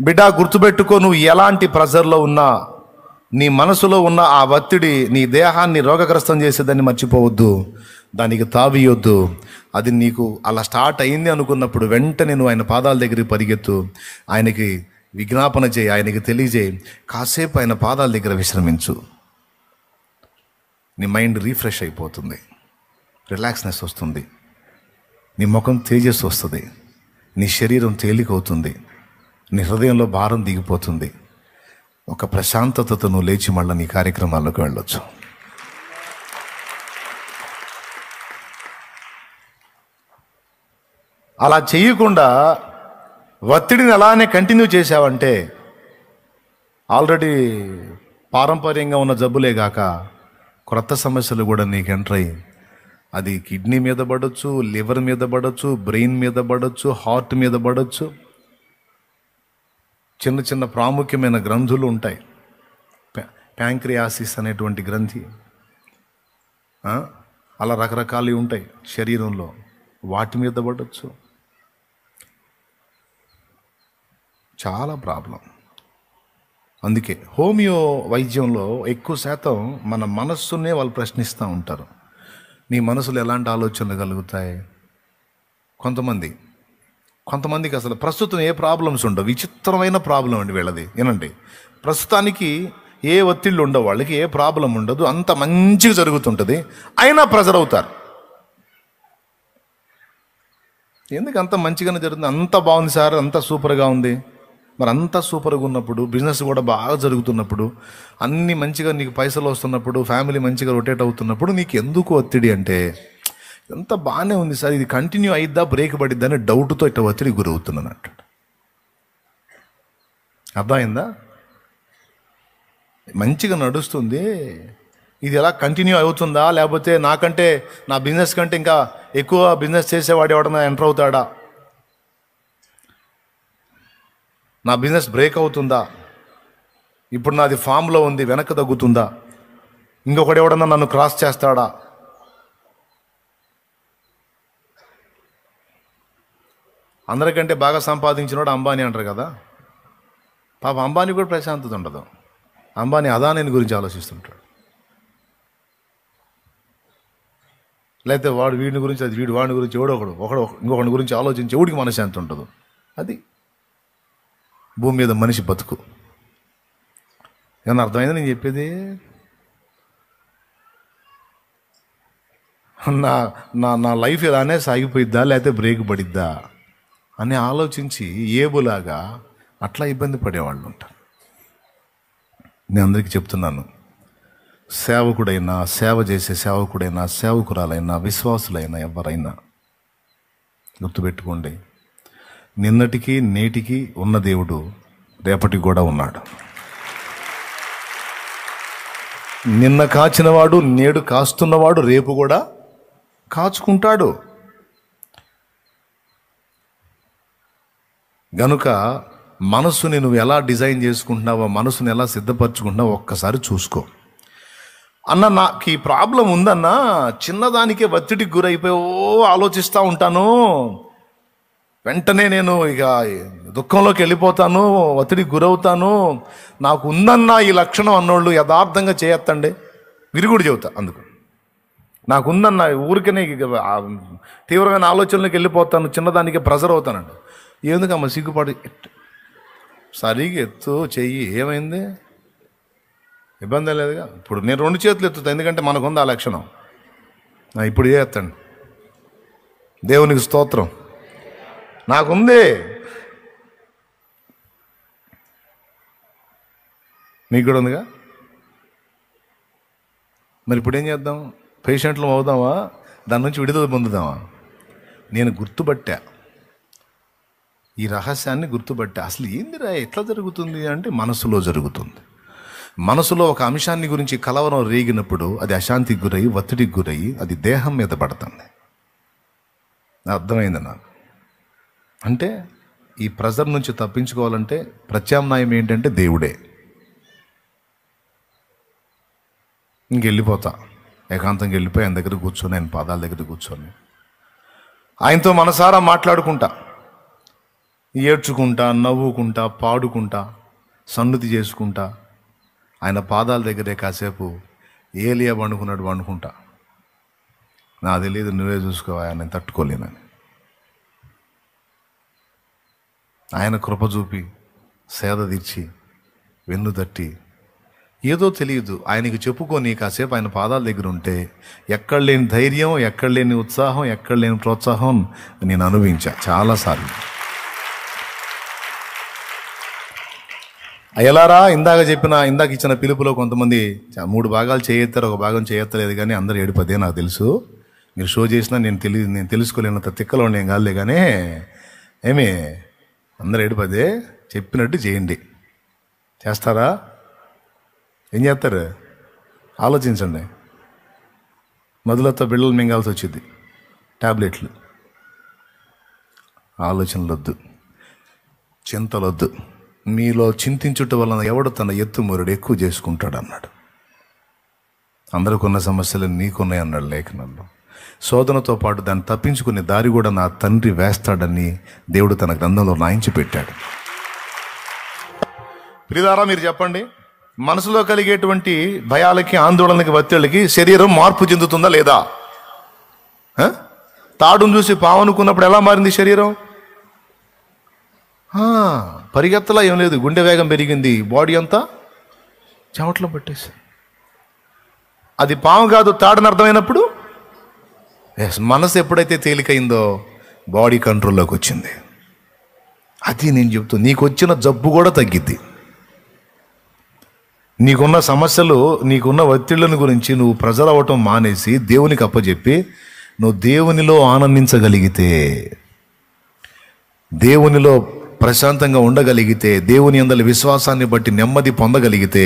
బిడ్డ గుర్తుపెట్టుకో, నువ్వు ఎలాంటి ప్రెజర్లో ఉన్నా, నీ మనసులో ఉన్న ఆ ఒత్తిడి నీ దేహాన్ని రోగగ్రస్తం చేసేదాన్ని మర్చిపోవద్దు, దానికి తావియొద్దు. అది నీకు అలా స్టార్ట్ అయింది అనుకున్నప్పుడు వెంటనే నువ్వు ఆయన పాదాల దగ్గరికి పరిగెత్తు, ఆయనకి విజ్ఞాపన చేయి, ఆయనకి తెలియజేయి. కాసేపు ఆయన పాదాల దగ్గర విశ్రమించు. నీ మైండ్ రీఫ్రెష్ అయిపోతుంది, రిలాక్స్నెస్ వస్తుంది, నీ ముఖం తేజస్సు వస్తుంది, నీ శరీరం తేలికవుతుంది, నీ హృదయంలో భారం దిగిపోతుంది. ఒక ప్రశాంతతతో నువ్వు లేచి మళ్ళీ నీ కార్యక్రమాల్లోకి వెళ్ళొచ్చు. అలా చేయకుండా ఒత్తిడిని అలానే కంటిన్యూ చేసావంటే ఆల్రెడీ పారంపర్యంగా ఉన్న జబ్బులే గాక క్రొత్త సమస్యలు కూడా నీకు ఎంటర్ అయ్యి, అది కిడ్నీ మీద పడవచ్చు, లివర్ మీద పడవచ్చు, బ్రెయిన్ మీద పడవచ్చు, హార్ట్ మీద పడవచ్చు. చిన్న చిన్న ప్రాముఖ్యమైన గ్రంథులు ఉంటాయి. ప్యాంక్రియాసిస్ అనేటువంటి గ్రంథి, అలా రకరకాలు ఉంటాయి శరీరంలో, వాటి మీద పడవచ్చు. చాలా ప్రాబ్లం. అందుకే హోమియో వైద్యంలో ఎక్కువ శాతం మన మనస్సునే వాళ్ళు ప్రశ్నిస్తూ ఉంటారు. నీ మనసులో ఎలాంటి ఆలోచనలు కలుగుతాయి? కొంతమందికి అసలు ప్రస్తుతం ఏ ప్రాబ్లమ్స్ ఉండవు. విచిత్రమైన ప్రాబ్లం అండి వీళ్ళది. ఏనండి, ప్రస్తుతానికి ఏ ఒత్తిళ్ళు ఉండవు, వాళ్ళకి ఏ ప్రాబ్లం ఉండదు, అంత మంచిగా జరుగుతుంటుంది, అయినా ప్రెజర్ అవుతారు. ఎందుకు అంత మంచిగానే జరుగుతుంది? అంత బాగుంది సార్, అంత సూపర్గా ఉంది. మరి అంత సూపర్గా ఉన్నప్పుడు, బిజినెస్ కూడా బాగా జరుగుతున్నప్పుడు, అన్నీ మంచిగా నీకు పైసలు వస్తున్నప్పుడు, ఫ్యామిలీ మంచిగా రొటేట్ అవుతున్నప్పుడు నీకు ఎందుకు ఒత్తిడి అంటే, ఎంత బాగానే ఉంది సార్, ఇది కంటిన్యూ అయిద్దా బ్రేక్ పడిద్దా అని డౌట్తో ఇట్లా ఒత్తిడి గురవుతున్నాను అంటాడు. అర్థమైందా? మంచిగా నడుస్తుంది, ఇది ఎలా కంటిన్యూ అవుతుందా, లేకపోతే నాకంటే నా బిజినెస్ కంటే ఇంకా ఎక్కువ బిజినెస్ చేసేవాడు ఎవడన్నా ఎంటర్ అవుతాడా, నా బిజినెస్ బ్రేక్ అవుతుందా, ఇప్పుడు నాది ఫామ్లో ఉంది వెనక్కి తగ్గుతుందా, ఇంకొకటి ఎవడన్నా నన్ను క్రాస్ చేస్తాడా? అందరికంటే బాగా సంపాదించినోడు అంబానీ అంటారు కదా. పాప అంబానీ కూడా ప్రశాంతత ఉండదు. అంబానీ అదానీ గురించి ఆలోచిస్తుంటాడు, లేకపోతే వాడు వీడిని గురించి, అది వీడు వాడిని గురించి, ఒకడు ఇంకొకటి గురించి ఆలోచించి ఎవడికి మనశ్శాంతి ఉండదు. అది భూమి మీద మనిషి బతుకు. ఏమన్నా అర్థమైందా నేను చెప్పేది? నా లైఫ్ ఇలానే సాగిపోయిద్దా లేకపోతే బ్రేక్ పడిద్దా అని ఆలోచించి ఏబులాగా అట్లా ఇబ్బంది పడేవాళ్ళు ఉంటారు. నేను అందరికీ చెప్తున్నాను, సేవకుడైనా, సేవ చేసే సేవకుడైనా, సేవకురాలైనా, విశ్వాసులైనా ఎవరైనా గుర్తుపెట్టుకోండి, నిన్నటికి నేటికి ఉన్న దేవుడు రేపటికి కూడా ఉన్నాడు. నిన్న కాచినవాడు నేడు కాస్తున్నవాడు రేపు కూడా కాచుకుంటాడు. గనుక మనసుని నువ్వు ఎలా డిజైన్ చేసుకుంటున్నావో, మనసుని ఎలా సిద్ధపరచుకుంటున్నావో ఒక్కసారి చూసుకో. అన్న నాకు ఈ ప్రాబ్లం ఉందన్నా, చిన్నదానికే ఒత్తిడికి గురైపోయి ఆలోచిస్తూ ఉంటాను, వెంటనే నేను ఇక దుఃఖంలోకి వెళ్ళిపోతాను, ఒత్తిడికి గురవుతాను, నాకు ఉందన్న ఈ లక్షణం అన్నోళ్ళు యథార్థంగా చేయొద్దండి. విరుగుడు చెబుతా. అందుకు నాకుందన్న ఊరికనే తీవ్రమైన ఆలోచనలోకి వెళ్ళిపోతాను, చిన్నదానికి ప్రెజర్ అవుతానండి. ఎందుకమ్మా సిగ్గుపడి, సరిగా ఎత్తు చెయ్యి, ఏమైంది, ఇబ్బంది లేదుగా. ఇప్పుడు నేను 2 చేతులు ఎత్తుతా, ఎందుకంటే మనకుంది ఆ లక్షణం. ఇప్పుడు ఎత్తండి, దేవునికి స్తోత్రం, నాకుంది, మీకు కూడా ఉందిగా. మరి ఇప్పుడు ఏం చేద్దాం? పేషెంట్లు అవుదామా, దాని నుంచి విడుదల పొందుదామా? నేను గుర్తుపట్టా, ఈ రహస్యాన్ని గుర్తుపట్టా. అసలు ఏందిరా ఎట్లా జరుగుతుంది అంటే మనసులో జరుగుతుంది. మనసులో ఒక అంశాన్ని గురించి కలవరం రేగినప్పుడు అది అశాంతికి గురయ్యి, ఒత్తిడికి గురయ్యి, అది దేహం మీద పడుతుంది. అర్థమైంది నాకు. అంటే ఈ ప్రెజర్ నుంచి తప్పించుకోవాలంటే ప్రత్యామ్నాయం ఏంటంటే దేవుడే. ఇంకెళ్ళిపోతా, ఏకాంతంగా వెళ్ళిపోయి ఆయన దగ్గర కూర్చొని, ఆయన పాదాల దగ్గర కూర్చొని ఆయనతో మనసారా మాట్లాడుకుంటా. ఏడ్చుకుంటా, నవ్వుకుంటా, పాడుకుంటా, సన్నుతి చేసుకుంటా ఆయన పాదాల దగ్గరే కాసేపు ఏలియా వండుకున్నాడు వండుకుంటా. నా తెలియదు, నువ్వే చూసుకోవా, నేను తట్టుకోలేనని. ఆయన కృప చూపి సేద తీర్చి వెన్ను తట్టి ఏదో తెలియదు ఆయనకి చెప్పుకొని కాసేపు ఆయన పాదాల దగ్గర ఉంటే ఎక్కడ లేని ధైర్యం, ఎక్కడ లేని ఉత్సాహం, ఎక్కడ లేని ప్రోత్సాహం నేను అనుభవించా చాలాసార్లు. అయ్యలారా, ఇందాక ఇచ్చిన పిలుపులో కొంతమంది 3 భాగాలు చేయెత్తారు, 1 భాగం చేయెత్తలేదు. కానీ అందరూ ఏడుపదే నాకు తెలుసు. మీరు షో చేసినా నేను తెలుసుకోలేనంత తిక్కలో నేను కాదులే. కానీ ఏమి అందరూ ఏడుపదే, చెప్పినట్టు చేయండి. చేస్తారా? ఏం చేస్తారు? ఆలోచించండి. మొదలతో బిళ్ళలు మింగాల్సి వచ్చింది, ట్యాబ్లెట్లు. ఆలోచనలొద్దు, చింతలొద్దు. మీలో చింతించుట వలన ఎవడు తన ఎత్తు మురుడు ఎక్కువ చేసుకుంటాడు అన్నాడు. అందరికున్న సమస్యలు నీకున్నాయి అన్నాడు లేఖనంలో. శోధనతో పాటు దాన్ని తప్పించుకునే దారి కూడా నా తండ్రి వేస్తాడని దేవుడు తన గ్రంథంలో రాయించి పెట్టాడు. ప్రియులారా, మీరు చెప్పండి, మనసులో కలిగేటువంటి భయాలకి, ఆందోళనకి, ఒత్తిళ్ళకి శరీరం మార్పు చెందుతుందా లేదా? తాడును చూసి పాము అనుకున్నప్పుడు ఎలా మారింది శరీరం? పరిగెత్తలా ఏం లేదు, గుండె వేగం పెరిగింది, బాడీ అంతా చెమటలో పట్టేసి. అది పాము కాదు తాడని అర్థమైనప్పుడు మనసు ఎప్పుడైతే తేలికైందో బాడీ కంట్రోల్లోకి వచ్చింది. అది నేను చెప్తూ, నీకు వచ్చిన జబ్బు కూడా తగ్గిద్ది. నీకున్న సమస్యలు, నీకున్న ఒత్తిళ్ళని గురించి నువ్వు ప్రెజర్ అవ్వటం మానేసి దేవునికి అప్పచెప్పి నువ్వు దేవునిలో ఆనందించగలిగితే, దేవునిలో ప్రశాంతంగా ఉండగలిగితే, దేవుని యందలి విశ్వాసాన్ని బట్టి నెమ్మది పొందగలిగితే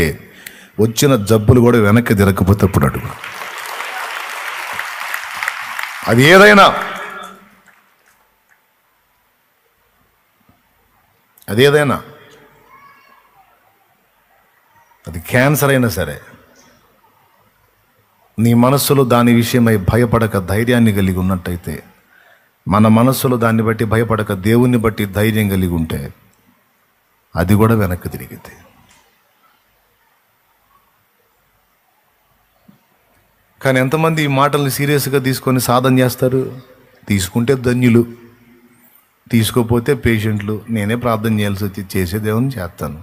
వచ్చిన జబ్బులు కూడా వెనక్కి తిరగకపోతే అప్పుడు అడుగు. అది ఏదైనా అది క్యాన్సర్ అయినా సరే, నీ మనస్సులో దాని విషయమై భయపడక ధైర్యాన్ని కలిగి ఉన్నట్టయితే, మన మనస్సులో దాన్ని బట్టి భయపడక దేవుణ్ణి బట్టి ధైర్యం కలిగి ఉంటే అది కూడా వెనక్కి తిరిగితే. కానీ ఎంతమంది ఈ మాటల్ని సీరియస్గా తీసుకొని సాధన చేస్తారు? తీసుకుంటే ధన్యులు, తీసుకోపోతే పేషెంట్లు. నేనే ప్రార్థన చేయాల్సి వచ్చి చేసే దేవుని చేస్తాను,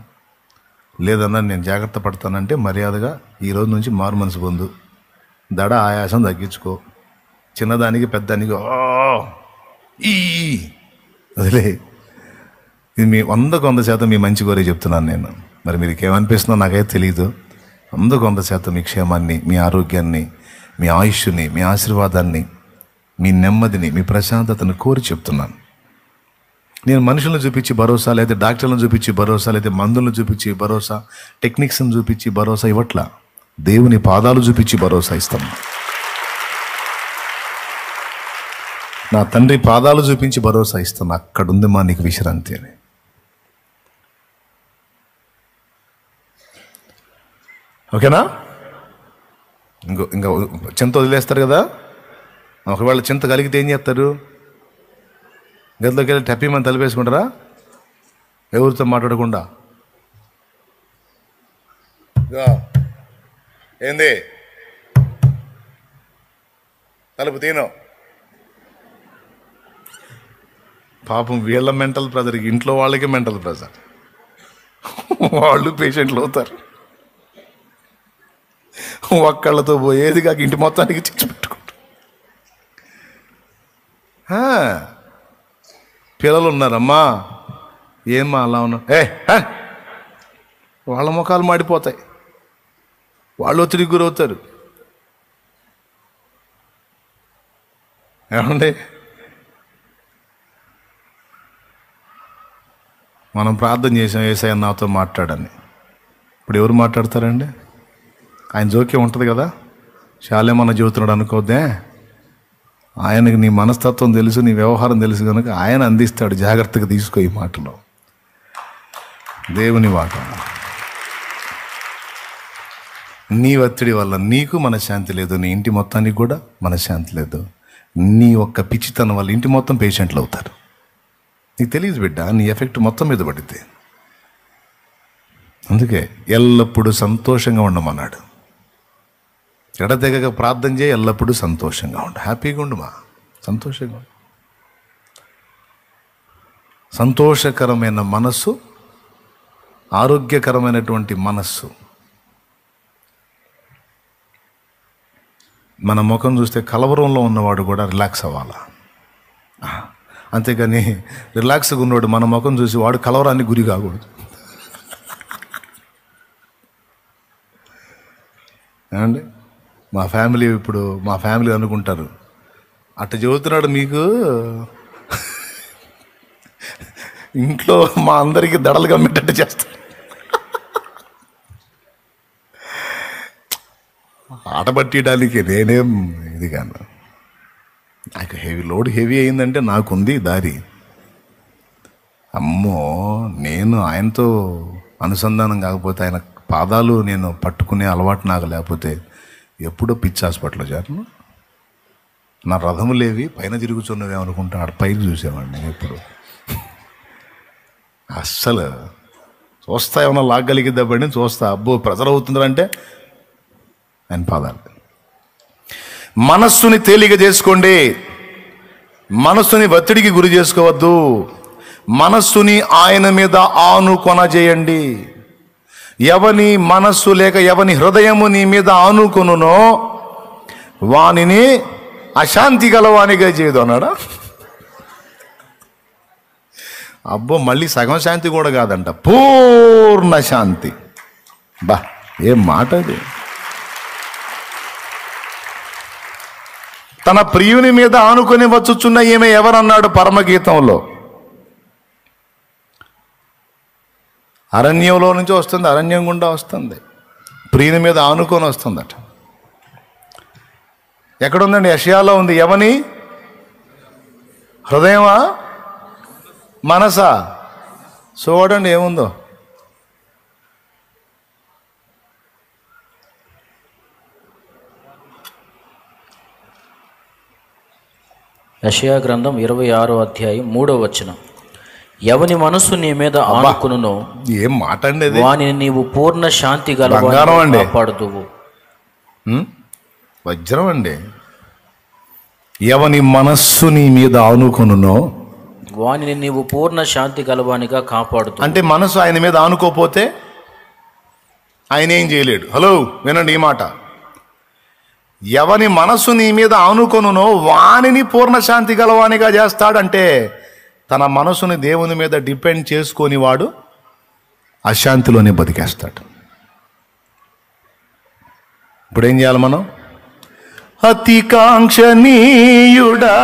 లేదన్నా నేను జాగ్రత్త పడతానంటే మర్యాదగా ఈరోజు నుంచి మారు మనసు పొందు, దడ ఆయాసం తగ్గించుకో, చిన్నదానికి పెద్దానికి ఈ వదిలే. ఇది మీ 100% మీ మంచి కోరే చెప్తున్నాను నేను. మరి మీకు ఏమనిపిస్తుందో నాకైతే తెలియదు. 100% మీ క్షేమాన్ని, మీ ఆరోగ్యాన్ని, మీ ఆయుష్ని, మీ ఆశీర్వాదాన్ని, మీ నెమ్మదిని, మీ ప్రశాంతతను కోరి చెప్తున్నాను. నేను మనుషులను చూపించి భరోసా, లేదా డాక్టర్లను చూపించి భరోసా, లేదా మందులను చూపించి భరోసా, టెక్నిక్స్ని చూపించి భరోసా ఇవ్వట్లా. దేవుని పాదాలు చూపించి భరోసా ఇస్తాను. నా తండ్రి పాదాలు చూపించి భరోసా ఇస్తాను. అక్కడుంది మా నీకు విశ్రాంతి అని. ఓకేనా? ఇంకా చింత వదిలేస్తారు కదా. ఒకవేళ చింత కలిగితే ఏం చేస్తారు? గదిలోకి వెళ్ళి టెప్పీమని తలిపేసుకుంటారా? ఎవరితో మాట్లాడకుండా ఏంది తలుపు తీను. పాపం వీళ్ళ మెంటల్ ప్రెజర్కి ఇంట్లో వాళ్ళకి మెంటల్ ప్రెజర్, వాళ్ళు పేషెంట్లు అవుతారు. ఒక్కళ్ళతో పోయేది కాక ఇంటి మొత్తానికి చిచ్చు పెట్టుకుంటారు. పిల్లలు ఉన్నారమ్మా, ఏమ్మా అలా ఉన్నా, వాళ్ళ ముఖాలు మాడిపోతాయి, వాళ్ళు ఒత్తిడికి గురవుతారు. ఏమండి, మనం ప్రార్థన చేసాం యేసయ్య నాతో మాట్లాడని. ఇప్పుడు ఎవరు మాట్లాడతారండి? ఆయన జోక్యం ఉంటుంది కదా. చాలేమన్నా చెబుతున్నాడు అనుకోద్దే. ఆయనకి నీ మనస్తత్వం తెలుసు, నీ వ్యవహారం తెలుసు కనుక ఆయన అందిస్తాడు. జాగ్రత్తగా తీసుకో ఈ మాటలో, దేవుని మాట. నీ ఒత్తిడి వల్ల నీకు మనశ్శాంతి లేదు, నీ ఇంటి మొత్తానికి కూడా మనశ్శాంతి లేదు. నీ ఒక్క పిచ్చితనం వల్ల ఇంటి మొత్తం పేషెంట్లు అవుతారు. నీకు తెలియదు బిడ్డ, నీ ఎఫెక్ట్ మొత్తం మీద పడితే. అందుకే ఎల్లప్పుడూ సంతోషంగా ఉండమన్నాడు. ఎడతెగక ప్రార్థన చేయి, ఎల్లప్పుడూ సంతోషంగా ఉండు, హ్యాపీగా ఉండుమా, సంతోషంగా ఉండు. సంతోషకరమైన మనస్సు, ఆరోగ్యకరమైనటువంటి మనస్సు. మన ముఖం చూస్తే కలవరంలో ఉన్నవాడు కూడా రిలాక్స్ అవ్వాలా, అంతేగాని రిలాక్స్గా ఉన్నవాడు మన ముఖం చూసి వాడు కలవరానికి గురి కాకూడదు. ఏమండి, మా ఫ్యామిలీ అనుకుంటారు, అట్ట చెబుతున్నాడు మీకు, ఇంట్లో మా అందరికీ దడలు కమ్మేటట్టు చేస్తాడు. ఆటబట్టియడానికి నేనేం ఇది కాను. నాకు లోడ్ హెవీ అయిందంటే నాకుంది దారి. అమ్మో, నేను ఆయనతో అనుసంధానం కాకపోతే, ఆయన పాదాలు నేను పట్టుకునే అలవాటు నాకు లేకపోతే ఎప్పుడో పిచ్చి హాస్పిటల్లో చేరను. నా రథములేవి పైన తిరుగుచున్నవి అనుకుంటా, ఆడ పైకి చూసేవాడిని నేను ఎప్పుడు. అస్సలు చూస్తా, ఏమన్నా లాగ్గలిగిద్దా పడి చూస్తా, అబ్బో ప్రెజర్ అవుతుందంటే ఆయన పాదాలు. మనస్సుని తేలిక చేసుకోండి, మనస్సుని ఒత్తిడికి గురి చేసుకోవద్దు, మనస్సుని ఆయన మీద ఆనుకొనజేయండి. ఎవని మనస్సు లేక ఎవని హృదయము నీ మీద ఆనుకొనునో వానిని అశాంతి గలవానిగా చేయదు అన్నాడా. అబ్బో, మళ్ళీ సగం శాంతి కూడా కాదంట, పూర్ణ శాంతి. బా, ఏం మాట అది. తన ప్రియుని మీద ఆనుకొని వచ్చుచున్న ఈమె ఎవరన్నాడు పరమగీతంలో. అరణ్యంలో నుంచి వస్తుంది, అరణ్యం గుండా వస్తుంది, ప్రియుని మీద ఆనుకొని వస్తుందట. ఎక్కడుందండి? యెషయాలో ఉంది. ఎవని హృదయమా మనసా? చూడండి ఏముందో. యెషయా గ్రంథం 26వ అధ్యాయం 3వ వచనం. ఎవని మనస్సు నీ మీద ఆనుకొనునో, ఏం మాట అండి అది, వానిని నీవు పూర్ణ శాంతి గలవానిగా కాపాడుదువు. వజ్రం అండి. ఎవని మనస్సు నీ మీద ఆనుకొనునో వానిని నీవు పూర్ణ శాంతి గలవానిగా కాపాడుతావు. అంటే మనసు ఆయన మీద ఆనుకోపోతే ఆయన ఏం చేయలేడు. హలో, వినండి ఈ మాట. ఎవని మనసు నీ మీద ఆనుకొనునో వానిని పూర్ణ శాంతి గలవానిగా చేస్తాడంటే తన మనసుని దేవుని మీద డిపెండ్ చేసుకొని వాడు అశాంతిలోనే బతికేస్తాడు. ఇప్పుడు ఏం చేయాలి మనం? అతి కాంక్షణీయుడా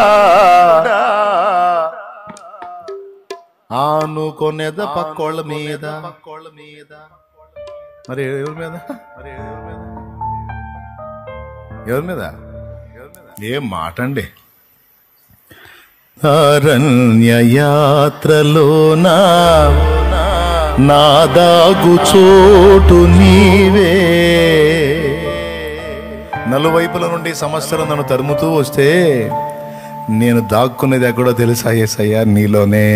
ఆనుకొనేద పక్కోళ్ళ మీద. మరి ఎవరి మీద? ఎవరి మీద? ఏం మాట అండి. అరణ్య యాత్రలోనా నా దాగు చోటు నీవే. నలువైపుల నుండి సమస్యలు నన్ను తరుముతూ వస్తే నేను దాక్కునేది ఎక్కడో తెలుసా యేసయ్యా? నీలోనే.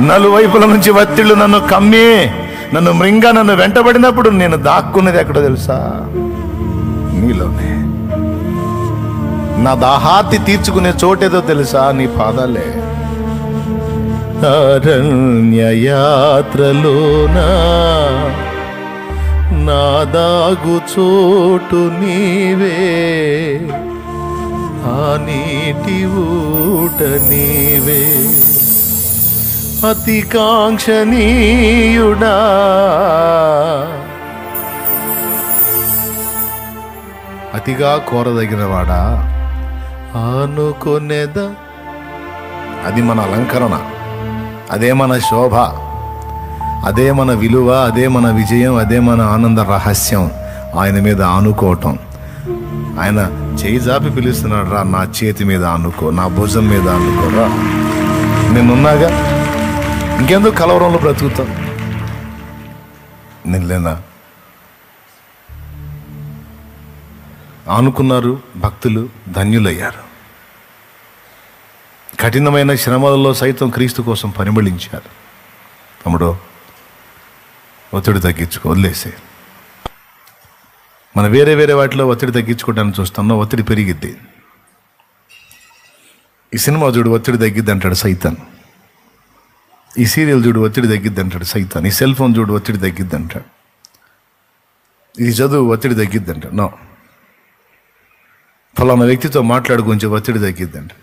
నలువైపుల నుంచి ఒత్తిళ్లు నన్ను కమ్మి నన్ను మృంగా నన్ను వెంటబడినప్పుడు నేను దాక్కునేది ఎక్కడో తెలుసా? నీలోనే. నా దాహార్తి తీర్చుకునే చోటేదో తెలుసా? నీ పాదాలే. అరణ్య యాత్రలోనా నా దాగు చోటు నీవే, ఆ నీటి ఊట నీవే. అతి కాంక్షణీయుడా అతిగా కోరదగిన వాడా ఆనుకొనేద. అది మన అలంకరణ, అదే మన శోభ, అదే మన విలువ, అదే మన విజయం, అదే మన ఆనంద రహస్యం. ఆయన మీద ఆనుకోవటం. ఆయన చేయి జాపి పిలుస్తున్నాడు, రా నా చేతి మీద ఆనుకో, నా భుజం మీద ఆనుకోరా, నేనున్నాగా, ఇంకెందుకు కలవరంలో బ్రతుకుతాం? నిన్నేనా ఆనుకున్నారు భక్తులు, ధన్యులయ్యారు. కఠినమైన శ్రమలలో సైతం క్రీస్తు కోసం పరిమళించారు. తమ్ముడు, ఒత్తిడి తగ్గించుకో, వదిలేసే. మనం వేరే వేరే వాటిలో ఒత్తిడి తగ్గించుకోవడానికి చూస్తున్నాం, ఒత్తిడి పెరిగిద్ది. ఈ సినిమా చూడు ఒత్తిడి తగ్గిద్ది అంటాడు సైతాన్. ఈ సీరియల్ చూడు ఒత్తిడి తగ్గిద్ది అంటాడు సైతాన్. ఈ సెల్ ఫోన్ చూడు ఒత్తిడి తగ్గిద్ది అంటాడు. ఇది చదువు ఒత్తిడి తగ్గిద్ది అంటాడు. నో, ఫలానా వ్యక్తితో మాట్లాడు కొంచెం ఒత్తిడి తగ్గిద్ది అంటాడు.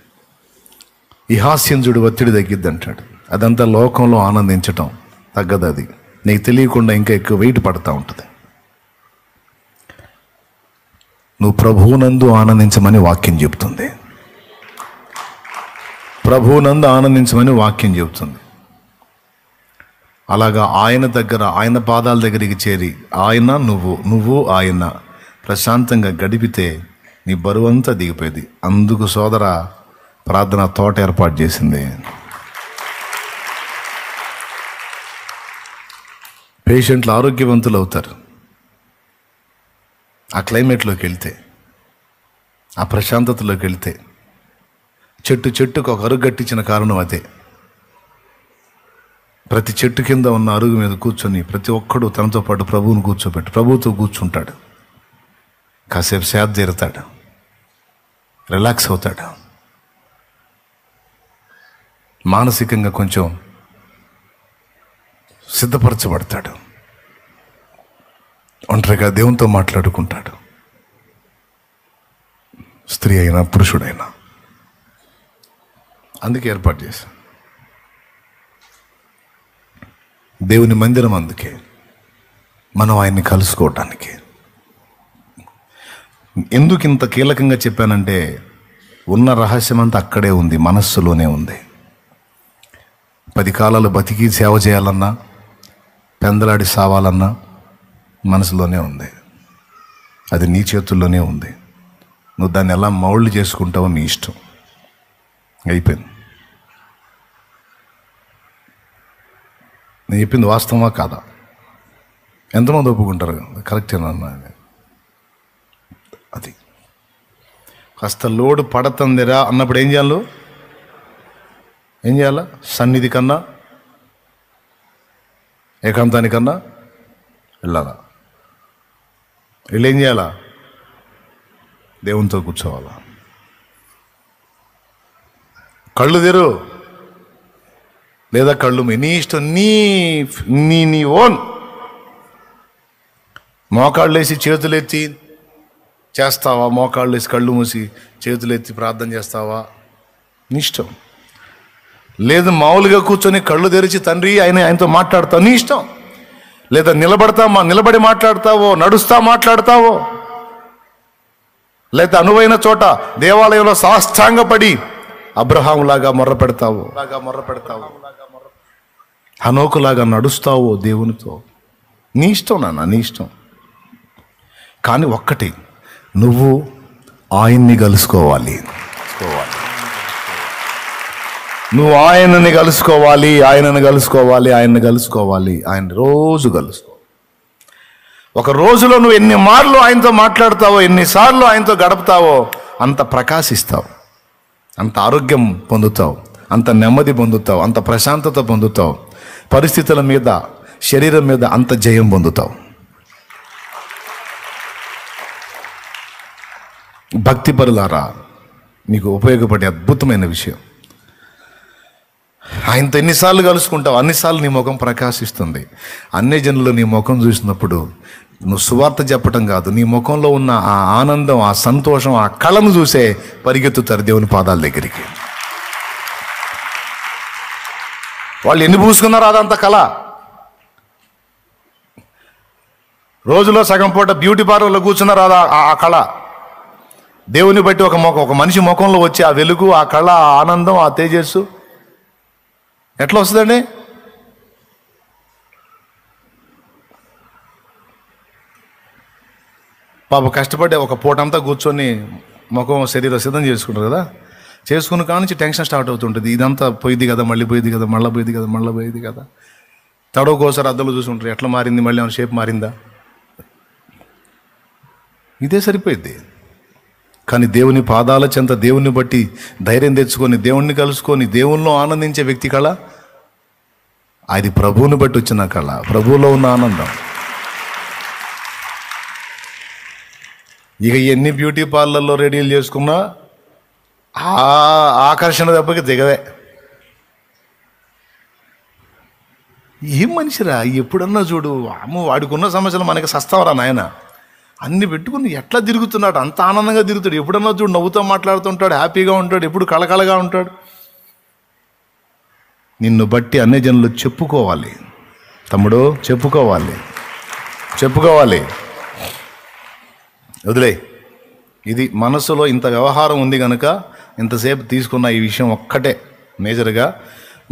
ఈ హాస్యం చూడు ఒత్తిడి తగ్గిద్ది అంటాడు. అదంతా లోకంలో ఆనందించటం, తగ్గదు. అది నీకు తెలియకుండా ఇంకా ఎక్కువ వెయిట్ పడతా ఉంటుంది. నువ్వు ప్రభువునందు ఆనందించమని వాక్యం చెబుతుంది. ప్రభువునందు ఆనందించమని వాక్యం చెబుతుంది. అలాగా ఆయన దగ్గర, ఆయన పాదాల దగ్గరికి చేరి ఆయన నువ్వు ఆయన ప్రశాంతంగా గడిపితే నీ బరువంతా దిగిపోయేది. అందుకు సోదర ప్రార్థన తోట ఏర్పాటు చేసింది. పేషెంట్లు ఆరోగ్యవంతులు అవుతారు ఆ క్లైమేట్లోకి వెళ్తే, ఆ ప్రశాంతతలోకి వెళ్తే. చెట్టుకు ఒక అరుగు కట్టించిన కారణం అదే. ప్రతి చెట్టు కింద ఉన్న అరుగు మీద కూర్చొని ప్రతి ఒక్కడు తనతో పాటు ప్రభువును కూర్చోబెట్టి ప్రభువుతో కూర్చుంటాడు. కాసేపు సేద తీరుతాడు, రిలాక్స్ అవుతాడు, మానసికంగా కొంచెం సిద్ధపరచబడతాడు. ఒంటరిగా దేవునితో మాట్లాడుకుంటాడు. స్త్రీ అయినా పురుషుడైనా. అందుకే ఏర్పాటు చేశాను దేవుని మందిరం. అందుకే మనం ఆయన్ని కలుసుకోవటానికి. ఎందుకు ఇంత కీలకంగా చెప్పానంటే ఉన్న రహస్యం అంతా అక్కడే ఉంది, మనస్సులోనే ఉంది. 10 కాలాలు బతికి సేవ చేయాలన్నా, పెందలాడి సావాలన్నా మనసులోనే ఉంది. అది నీ చేతుల్లోనే ఉంది. నువ్వు దాన్ని ఎలా మౌల్డ్ చేసుకుంటావో నీ ఇష్టం. అయిపోయింది. నేను చెప్పింది వాస్తవమా కాదా? ఎంతమంది ఒప్పుకుంటారు కరెక్టేనన్నా? అది కాస్త లోడు పడతందిరా అన్నప్పుడు ఏం చేయాలా? సన్నిధి కన్నా, ఏకాంతానికన్నా వెళ్ళాలా? వెళ్ళి ఏం చేయాలా? దేవునితో కూర్చోవాలా? కళ్ళు తెరు, లేదా కళ్ళు నీ ఇష్టం, నీ ఓన్. మోకాళ్ళు వేసి చేతులెత్తి చేస్తావా? మోకాళ్ళు వేసి కళ్ళు మూసి చేతులెత్తి ప్రార్థన చేస్తావా? నీ ఇష్టం. లేదు మామూలుగా కూర్చొని కళ్ళు తెరిచి తండ్రి ఆయనతో మాట్లాడతావు, నీ ఇష్టం. లేదా నిలబడి మాట్లాడతావో, నడుస్తా మాట్లాడతావో, లేదా అనువైన చోట దేవాలయంలో సాష్టాంగపడి అబ్రహాములాగా మొర్ర పెడతావు, హనోకులాగా నడుస్తావో దేవునితో. నీ ఇష్టం నాన్న, నీ ఇష్టం. కానీ ఒక్కటి, నువ్వు ఆయన్ని కలుసుకోవాలి. నువ్వు ఆయనని కలుసుకోవాలి. ఆయన రోజు కలుసుకో. ఒక రోజులో నువ్వు ఎన్ని మార్లు ఆయనతో మాట్లాడతావో, ఎన్నిసార్లు ఆయనతో గడుపుతావో అంత ప్రకాశిస్తావు, అంత ఆరోగ్యం పొందుతావు, అంత నెమ్మది పొందుతావు, అంత ప్రశాంతత పొందుతావు. పరిస్థితుల మీద, శరీరం మీద అంత జయం పొందుతావు. భక్తిపరులారా, మీకు ఉపయోగపడే అద్భుతమైన విషయం. ఆయనతో ఎన్నిసార్లు కలుసుకుంటావు అన్నిసార్లు నీ ముఖం ప్రకాశిస్తుంది. అన్ని జనులు నీ ముఖం చూసినప్పుడు నువ్వు సువార్త చెప్పటం కాదు, నీ ముఖంలో ఉన్న ఆ ఆనందం, ఆ సంతోషం, ఆ కళను చూసే పరిగెత్తుతారు దేవుని పాదాల దగ్గరికి. వాళ్ళు ఎన్ని పూసుకున్నారో అదంతా కళ. రోజులో సగం పూట బ్యూటీ పార్లర్లో కూర్చున్నారు, అది ఆ కళ. దేవుని బట్టి ఒక మనిషి ముఖంలో వచ్చే ఆ వెలుగు, ఆ కళ, ఆ ఆనందం, ఆ తేజస్సు ఎట్లా వస్తుందండి? పాప కష్టపడి ఒక పూటంతా కూర్చొని ముఖం శరీరం సిద్ధం చేసుకుంటారు కదా, చేసుకున్న కాడ నుంచి టెన్షన్ స్టార్ట్ అవుతుంటుంది. ఇదంతా పోయింది కదా, మళ్ళీ పోయింది కదా, మళ్ళీ పోయింది కదా. తడవకోసారి అద్దంలో చూసుకుంటారు, ఎట్లా మారింది, మళ్ళీ ఏమైనా షేప్ మారిందా? ఇదే సరిపోయింది. కానీ దేవుని పాదాల చెంత దేవుని బట్టి ధైర్యం తెచ్చుకొని దేవుణ్ణి కలుసుకొని దేవుల్లో ఆనందించే వ్యక్తి కళ, అది ప్రభువుని బట్టి వచ్చిన కళ, ప్రభువులో ఉన్న ఆనందం. ఇక ఎన్ని బ్యూటీ పార్లర్లో రెడీలు చేసుకున్నా ఆ ఆకర్షణ దెబ్బకి దిగవే. ఏం మనిషిరా, ఎప్పుడన్నా చూడు అమ్మ వాడికున్న సమస్యలు మనకి సస్తావరా నాయన, అన్ని పెట్టుకుని ఎట్లా తిరుగుతున్నాడు, అంత ఆనందంగా తిరుగుతాడు. ఎప్పుడన్నా చూడు నవ్వుతూ మాట్లాడుతుంటాడు, హ్యాపీగా ఉంటాడు, ఎప్పుడు కళకళగా ఉంటాడు. నిన్ను బట్టి అన్ని జనులు చెప్పుకోవాలి తమ్ముడు, చెప్పుకోవాలి. వదిలే, ఇది మనసులో ఇంత వ్యవహారం ఉంది కనుక ఇంతసేపు తీసుకున్న ఈ విషయం ఒక్కటే మేజర్గా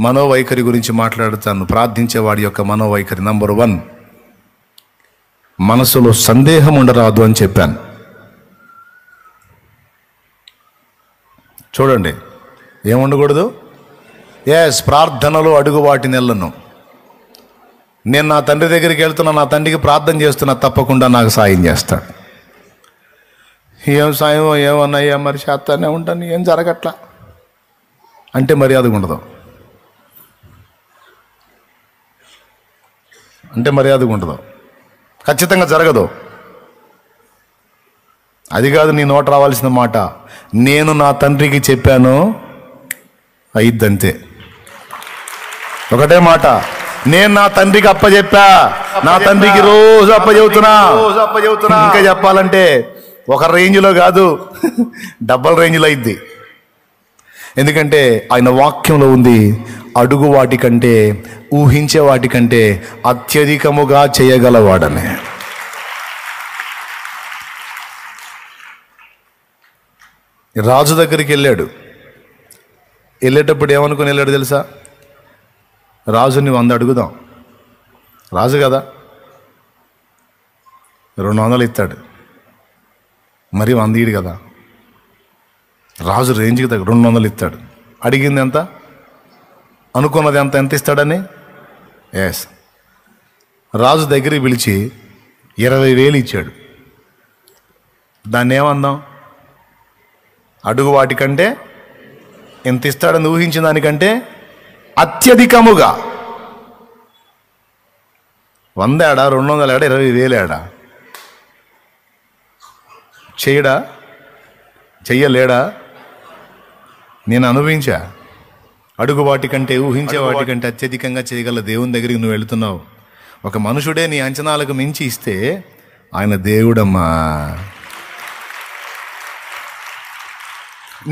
మనోవైఖరి గురించి మాట్లాడుతాను. ప్రార్థించేవాడి యొక్క మనోవైఖరి. నంబర్ 1, మనసులో సందేహం ఉండరాదు అని చెప్పాను. చూడండి, ఏముండకూడదు? ప్రార్థనలో అడుగు వాటి నెలను. నేను నా తండ్రి దగ్గరికి వెళ్తున్నా, నా తండ్రికి ప్రార్థన చేస్తున్నా, తప్పకుండా నాకు సాయం చేస్తాడు. ఏం సాయం ఏమన్నా మరి చేస్తానే ఉంటాను, ఏం జరగట్లా అంటే మర్యాదగా ఉండదు. ఖచ్చితంగా జరగదు. అది కాదు నీ నోట రావాల్సిన మాట. నేను నా తండ్రికి చెప్పాను, అయిద్దంతే. ఒకటే మాట, నేను నా తండ్రికి అప్పచెప్పా, నా తండ్రికి రోజు అప్పచెబుతున్నా. ఇంకా చెప్పాలంటే ఒక రేంజ్లో కాదు, డబల్ రేంజ్లో అయింది. ఎందుకంటే ఆయన వాక్యంలో ఉంది, అడుగు వాటికంటే, ఊహించే వాటికంటే అత్యధికముగా చేయగలవాడనే. రాజు దగ్గరికి వెళ్ళేటప్పుడు ఏమనుకుని వెళ్ళాడు తెలుసా? రాజుని 100 అడుగుదాం, రాజు కదా, 200 ఇస్తాడు, మరి 100 ఇడు కదా. రాజు రేంజ్కి తగ్గ 200 ఇస్తాడు. అడిగింది ఎంత? అనుకున్నది ఎంత ఇస్తాడని? రాజు దగ్గరికి పిలిచి 20,000 ఇచ్చాడు. దాన్ని ఏమందాం? అడుగు వాటికంటే ఎంత ఇస్తాడని ఊహించిన దానికంటే అత్యధికముగా. 100 ఏడా, 200 ఏడా, 20,000 ఏడా? చెయ్యలేడా? నేను అనుభవించా. అడుగు వాటికంటే, ఊహించే వాటికంటే అత్యధికంగా చేయగల దేవుని దగ్గరికి నువ్వు వెళుతున్నావు. ఒక మనుషుడే నీ అంచనాలకు మించి ఇస్తే ఆయన దేవుడమ్మా.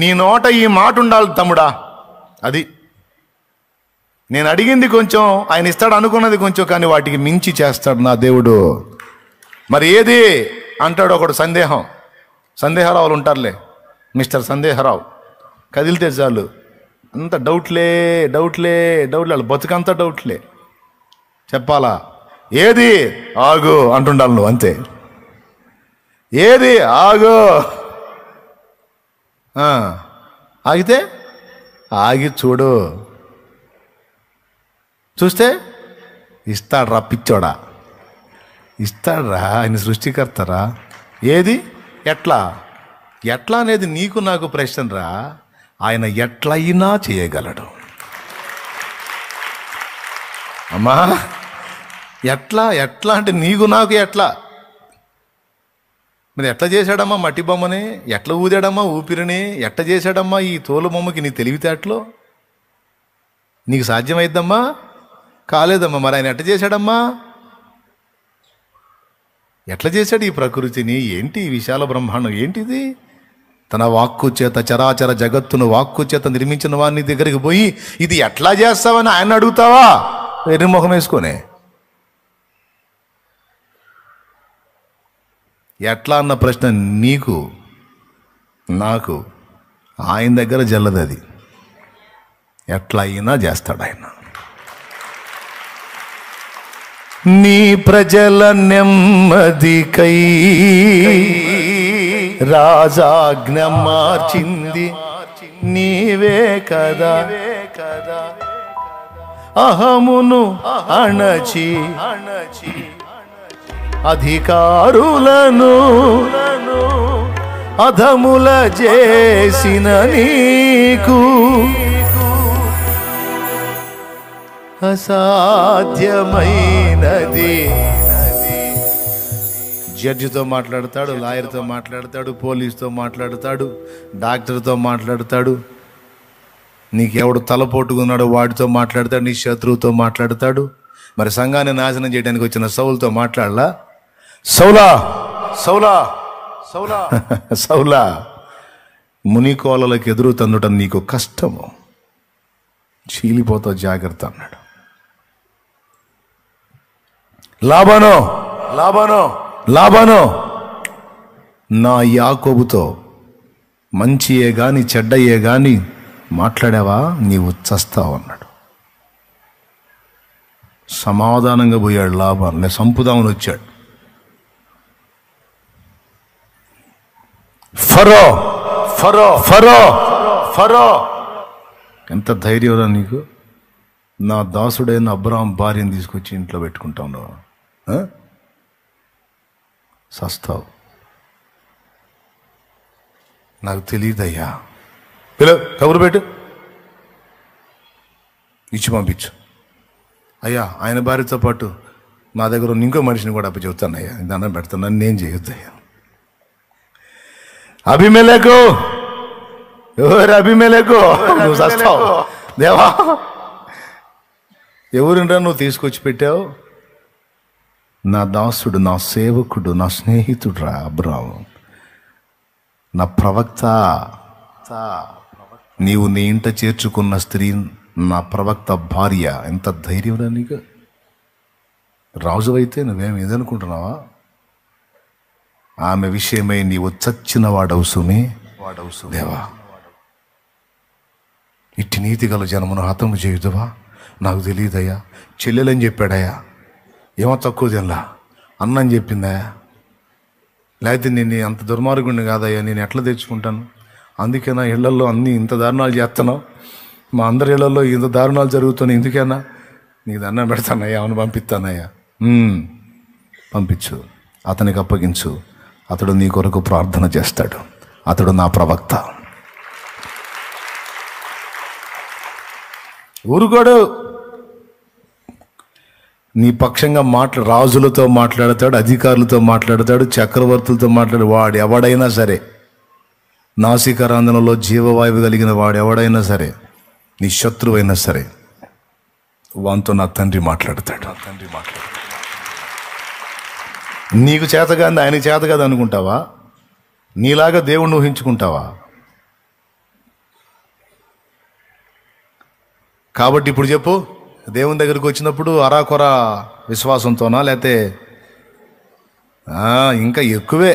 నీ నోట ఈ మాట ఉండాలి తమ్ముడా. అది నేను అడిగింది కొంచెం, ఆయన ఇస్తాడు అనుకున్నది కొంచెం, కానీ వాటికి మించి చేస్తాడు నా దేవుడు. మరి ఏది అంటాడు ఒకడు? సందేహరావులు ఉంటారులే, మిస్టర్ సందేహరావు. కదిలితే చాలు అంత డౌట్లే, వాళ్ళు బతుకంతా డౌట్లే. చెప్పాలా? ఏది ఆగు అంటుండాలి నువ్వు, అంతే. ఏది ఆగు, ఆగితే ఆగి చూస్తే ఇస్తాడ్రా, పిచ్చోడా, ఇస్తాడ్రా. ఆయన సృష్టికర్తరా. ఏది ఎట్లా అనేది నీకు నాకు ప్రశ్న రా. ఆయన ఎట్లయినా చేయగలడు అమ్మా. ఎట్లా అంటే నీకు నాకు ఎట్లా? మరి ఎట్లా చేశాడమ్మా మట్టి బొమ్మని? ఎట్లా ఊదాడమ్మా ఊపిరిని? ఎట్లా చేశాడమ్మా ఈ తోలు బొమ్మకి నీ తెలివితేటలో? నీకు సాధ్యమైద్దమ్మా? కాలేదమ్మా. మరి ఆయన ఎట్లా చేశాడమ్మా? ఎట్లా చేశాడు ఈ ప్రకృతిని? ఏంటి ఈ విశాల బ్రహ్మాండం? ఏంటిది? తన వాక్కు చేత చరాచర జగత్తును వాక్కు చేత నిర్మించిన వాడిని దగ్గరికి పోయి ఇది ఎట్లా చేస్తావని ఆయన అడుగుతావా? వెర్రిమొహం వేసుకొనే. ఎట్లా అన్న ప్రశ్న నీకు నాకు ఆయన దగ్గర జల్లదు. అది ఎట్లా అయినా చేస్తాడు ఆయన. నీ ప్రజల నెమ్మదికై రాజాజ్ఞ మార్చింది నీవే కదా. అహమును అణచి అధికారులను అధముల చేసిన నీకు అసాధ్యమైనది. జడ్జితో మాట్లాడతాడు, లాయర్తో మాట్లాడతాడు, పోలీసుతో మాట్లాడతాడు, డాక్టర్తో మాట్లాడతాడు, నీకెవడు తలపోటుకున్నాడో వాడితో మాట్లాడతాడు, నీ శత్రువుతో మాట్లాడతాడు. మరి సంఘాన్ని నాశనం చేయడానికి వచ్చిన సౌలుతో మాట్లాడలా? సౌలా సౌలా సౌలా సౌలా మునికోలలకు ఎదురు తన్నటం నీకు కష్టము, చీలిపోతావు, జాగ్రత్త అన్నాడు. లాబానో లాబానో లాబానో, నా యాకోబుతో మంచియే గాని చెడ్డయే గాని మాట్లాడావా నీవు చస్తావు అన్నాడు. సమాధానంగా పోయాడు లాబాను. నేను సంపుదామని వచ్చాడు. ఫరో ఫరో ఫరో ఫరో, ఎంత ధైర్యంరా నీకు? నా దాసుడైన అబ్రాహాం భార్యను తీసుకొచ్చి ఇంట్లో పెట్టుకుంటా ఉన్నావు, సస్తావు. నాకు తెలియదయ్యా, పిల్ల కబురు పెట్టు, ఇచ్చి పంపించు. అయ్యా ఆయన భార్యతో పాటు నా దగ్గర ఉన్న ఇంకో మనిషిని కూడా అప్పచెబుతానయ్యా, దండం పెడతాను, నేను చేయొద్దయ్యా. అభిమేలకు, ఎవరు అభిమేలకు? నువ్వు సస్తావు దేవా. ఎవరుంటా నువ్వు తీసుకొచ్చి పెట్టావు? నా దాసుడు, నా సేవకుడు, నా స్నేహితుడు రా అబ్రాహాము, నా ప్రవక్త. నీవు నీ ఇంట చేర్చుకున్న స్త్రీ నా ప్రవక్త భార్య. ఎంత ధైర్యం రా నీకు? రాజు అయితే నువ్వేం ఇదనుకుంటున్నావా? ఆమె విషయమై నీవు చచ్చిన వాడవు సుమి, దేవా. ఇట్టి నీతి గల జనమును హతము చేయుదువా? నాకు తెలియదయ్యా. చెల్లెలని చెప్పాడయ్యా, ఏమో తక్కువ తినలా. అన్నని చెప్పిందా? లేకపోతే నేను అంత దుర్మార్గుడిని కాదయ్యా, నేను ఎట్లా తెచ్చుకుంటాను? అందుకే నా ఇళ్లలో అన్నీ ఇంత దారుణాలు చేస్తున్నావు, మా అందరి ఇళ్లలో ఇంత దారుణాలు జరుగుతున్నాయి, ఎందుకైనా నీకు దండం పెడతానయ్యా, అవును పంపిస్తానయ్యా. పంపించు, అతనికి అప్పగించు, అతడు నీ కొరకు ప్రార్థన చేస్తాడు. అతడు నా ప్రవక్త. ఊరుకోడు, నీ పక్షంగా రాజులతో మాట్లాడతాడు, అధికారులతో మాట్లాడతాడు, చక్రవర్తులతో మాట్లాడు. వాడు ఎవడైనా సరే, నాసికారంధంలో జీవవాయువు కలిగిన వాడు ఎవడైనా సరే, నీ శత్రువైనా సరే, వాంతో నా తండ్రి మాట్లాడతాడు. నీకు చేతగాంది ఆయనకి చేత కాదు అనుకుంటావా? నీలాగా దేవుణ్ణి ఊహించుకుంటావా? కాబట్టి ఇప్పుడు చెప్పు, దేవుని దగ్గరికి వచ్చినప్పుడు అరాకొర విశ్వాసంతోనా, లేకపోతే ఇంకా ఎక్కువే?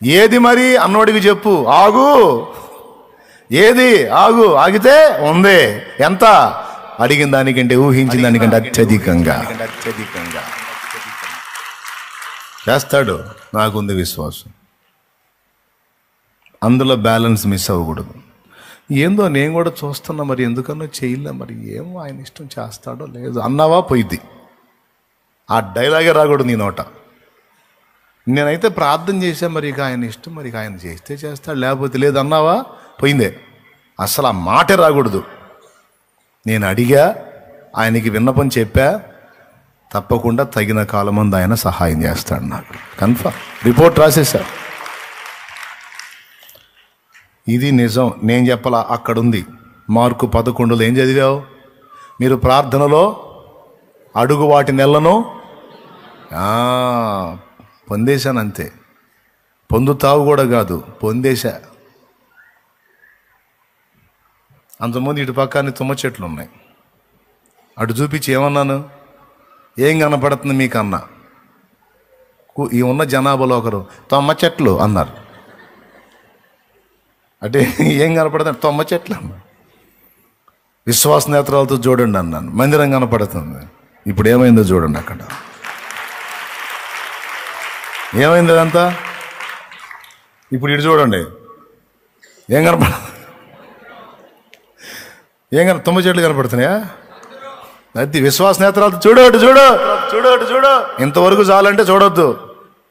ఏది మరి అన్నోడికి చెప్పు, ఆగు. ఏది ఆగు? ఆగితే ఉంది. ఎంత? అడిగిన దానికంటే, ఊహించిన దానికంటే అత్యధికంగా చేస్తాడు. నాకుంది విశ్వాసం. అందులో బ్యాలెన్స్ మిస్ అవ్వకూడదు. ఏందో నేను కూడా చూస్తున్నా, మరి ఎందుకన్నా చేయలే, మరి ఏమో ఆయన ఇష్టం, చేస్తాడో లేదు అన్నావా పోయిద్ది. ఆ డైలాగే రాకూడదు నీ నోట. నేనైతే ప్రార్థన చేశా, మరి ఇక ఆయన ఇష్టం, మరి ఇక ఆయన చేస్తే చేస్తాడు, లేకపోతే లేదు అన్నావా పోయిందే. అసలు ఆ మాటే రాకూడదు. నేను అడిగా, ఆయనకి విన్నపం చెప్పా, తప్పకుండా తగిన కాలమందు ఆయన సహాయం చేస్తాడు. నాకు కన్ఫర్మ్, రిపోర్ట్ రాసేసా. ఇది నిజం, నేను చెప్పలా, అక్కడుంది. మార్కు 11లో ఏం చదివావు? మీరు ప్రార్థనలో అడుగు వాటి నెలను పొందేశాను, అంతే. పొందుతావు కూడా కాదు, పొందేశా. అంతకుముందు ఇటు పక్కనే తుమ్మ చెట్లు ఉన్నాయి. అటు చూపించి ఏమన్నాను? ఏం కనపడుతుంది మీకన్నా? ఈ ఉన్న జనాభాలో ఒకరు తుమ్మ చెట్లు అన్నారు. అంటే ఏం కనపడుతుంది? తుమ్మ చెట్లు అన్నారు. విశ్వాస నేత్రాలతో చూడండి అన్నాను. మందిరం కనపడుతుంది. ఇప్పుడు ఏమైందో చూడండి. అక్కడ ఏమైంది అదంతా? ఇప్పుడు ఇటు చూడండి, ఏం తుమ్మ చెట్లు కనపడుతున్నాయా? అది విశ్వాస నేత్రాలతో చూడు, చూడు చూడు చూడు. ఇంతవరకు చాలంటే చూడొద్దు.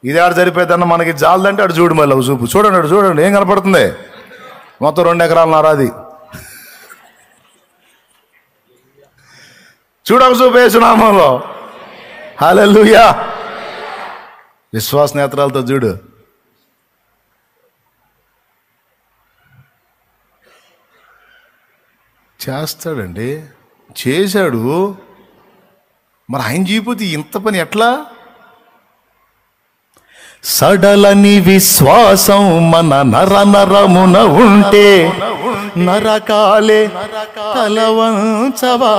ఇది ఆడ సరిపోతుందన్న మనకి జాలదంటే అటు చూడు మళ్ళీ చూపు చూడండి, అటు చూడండి ఏం కనపడుతుంది, మొత్తం 2 ఎకరాల నారాది. చూడక చూపు యేసునామంలో. హల్లెలూయా. విశ్వాస నేత్రాలతో చూడు. చేస్తాడండి, చేశాడు. మరి ఆయన చేయకపోతే ఇంత పని ఎట్లా? సడలని విశ్వాసం మన నరమున ఉంటే నరకాలే తలవంచవా.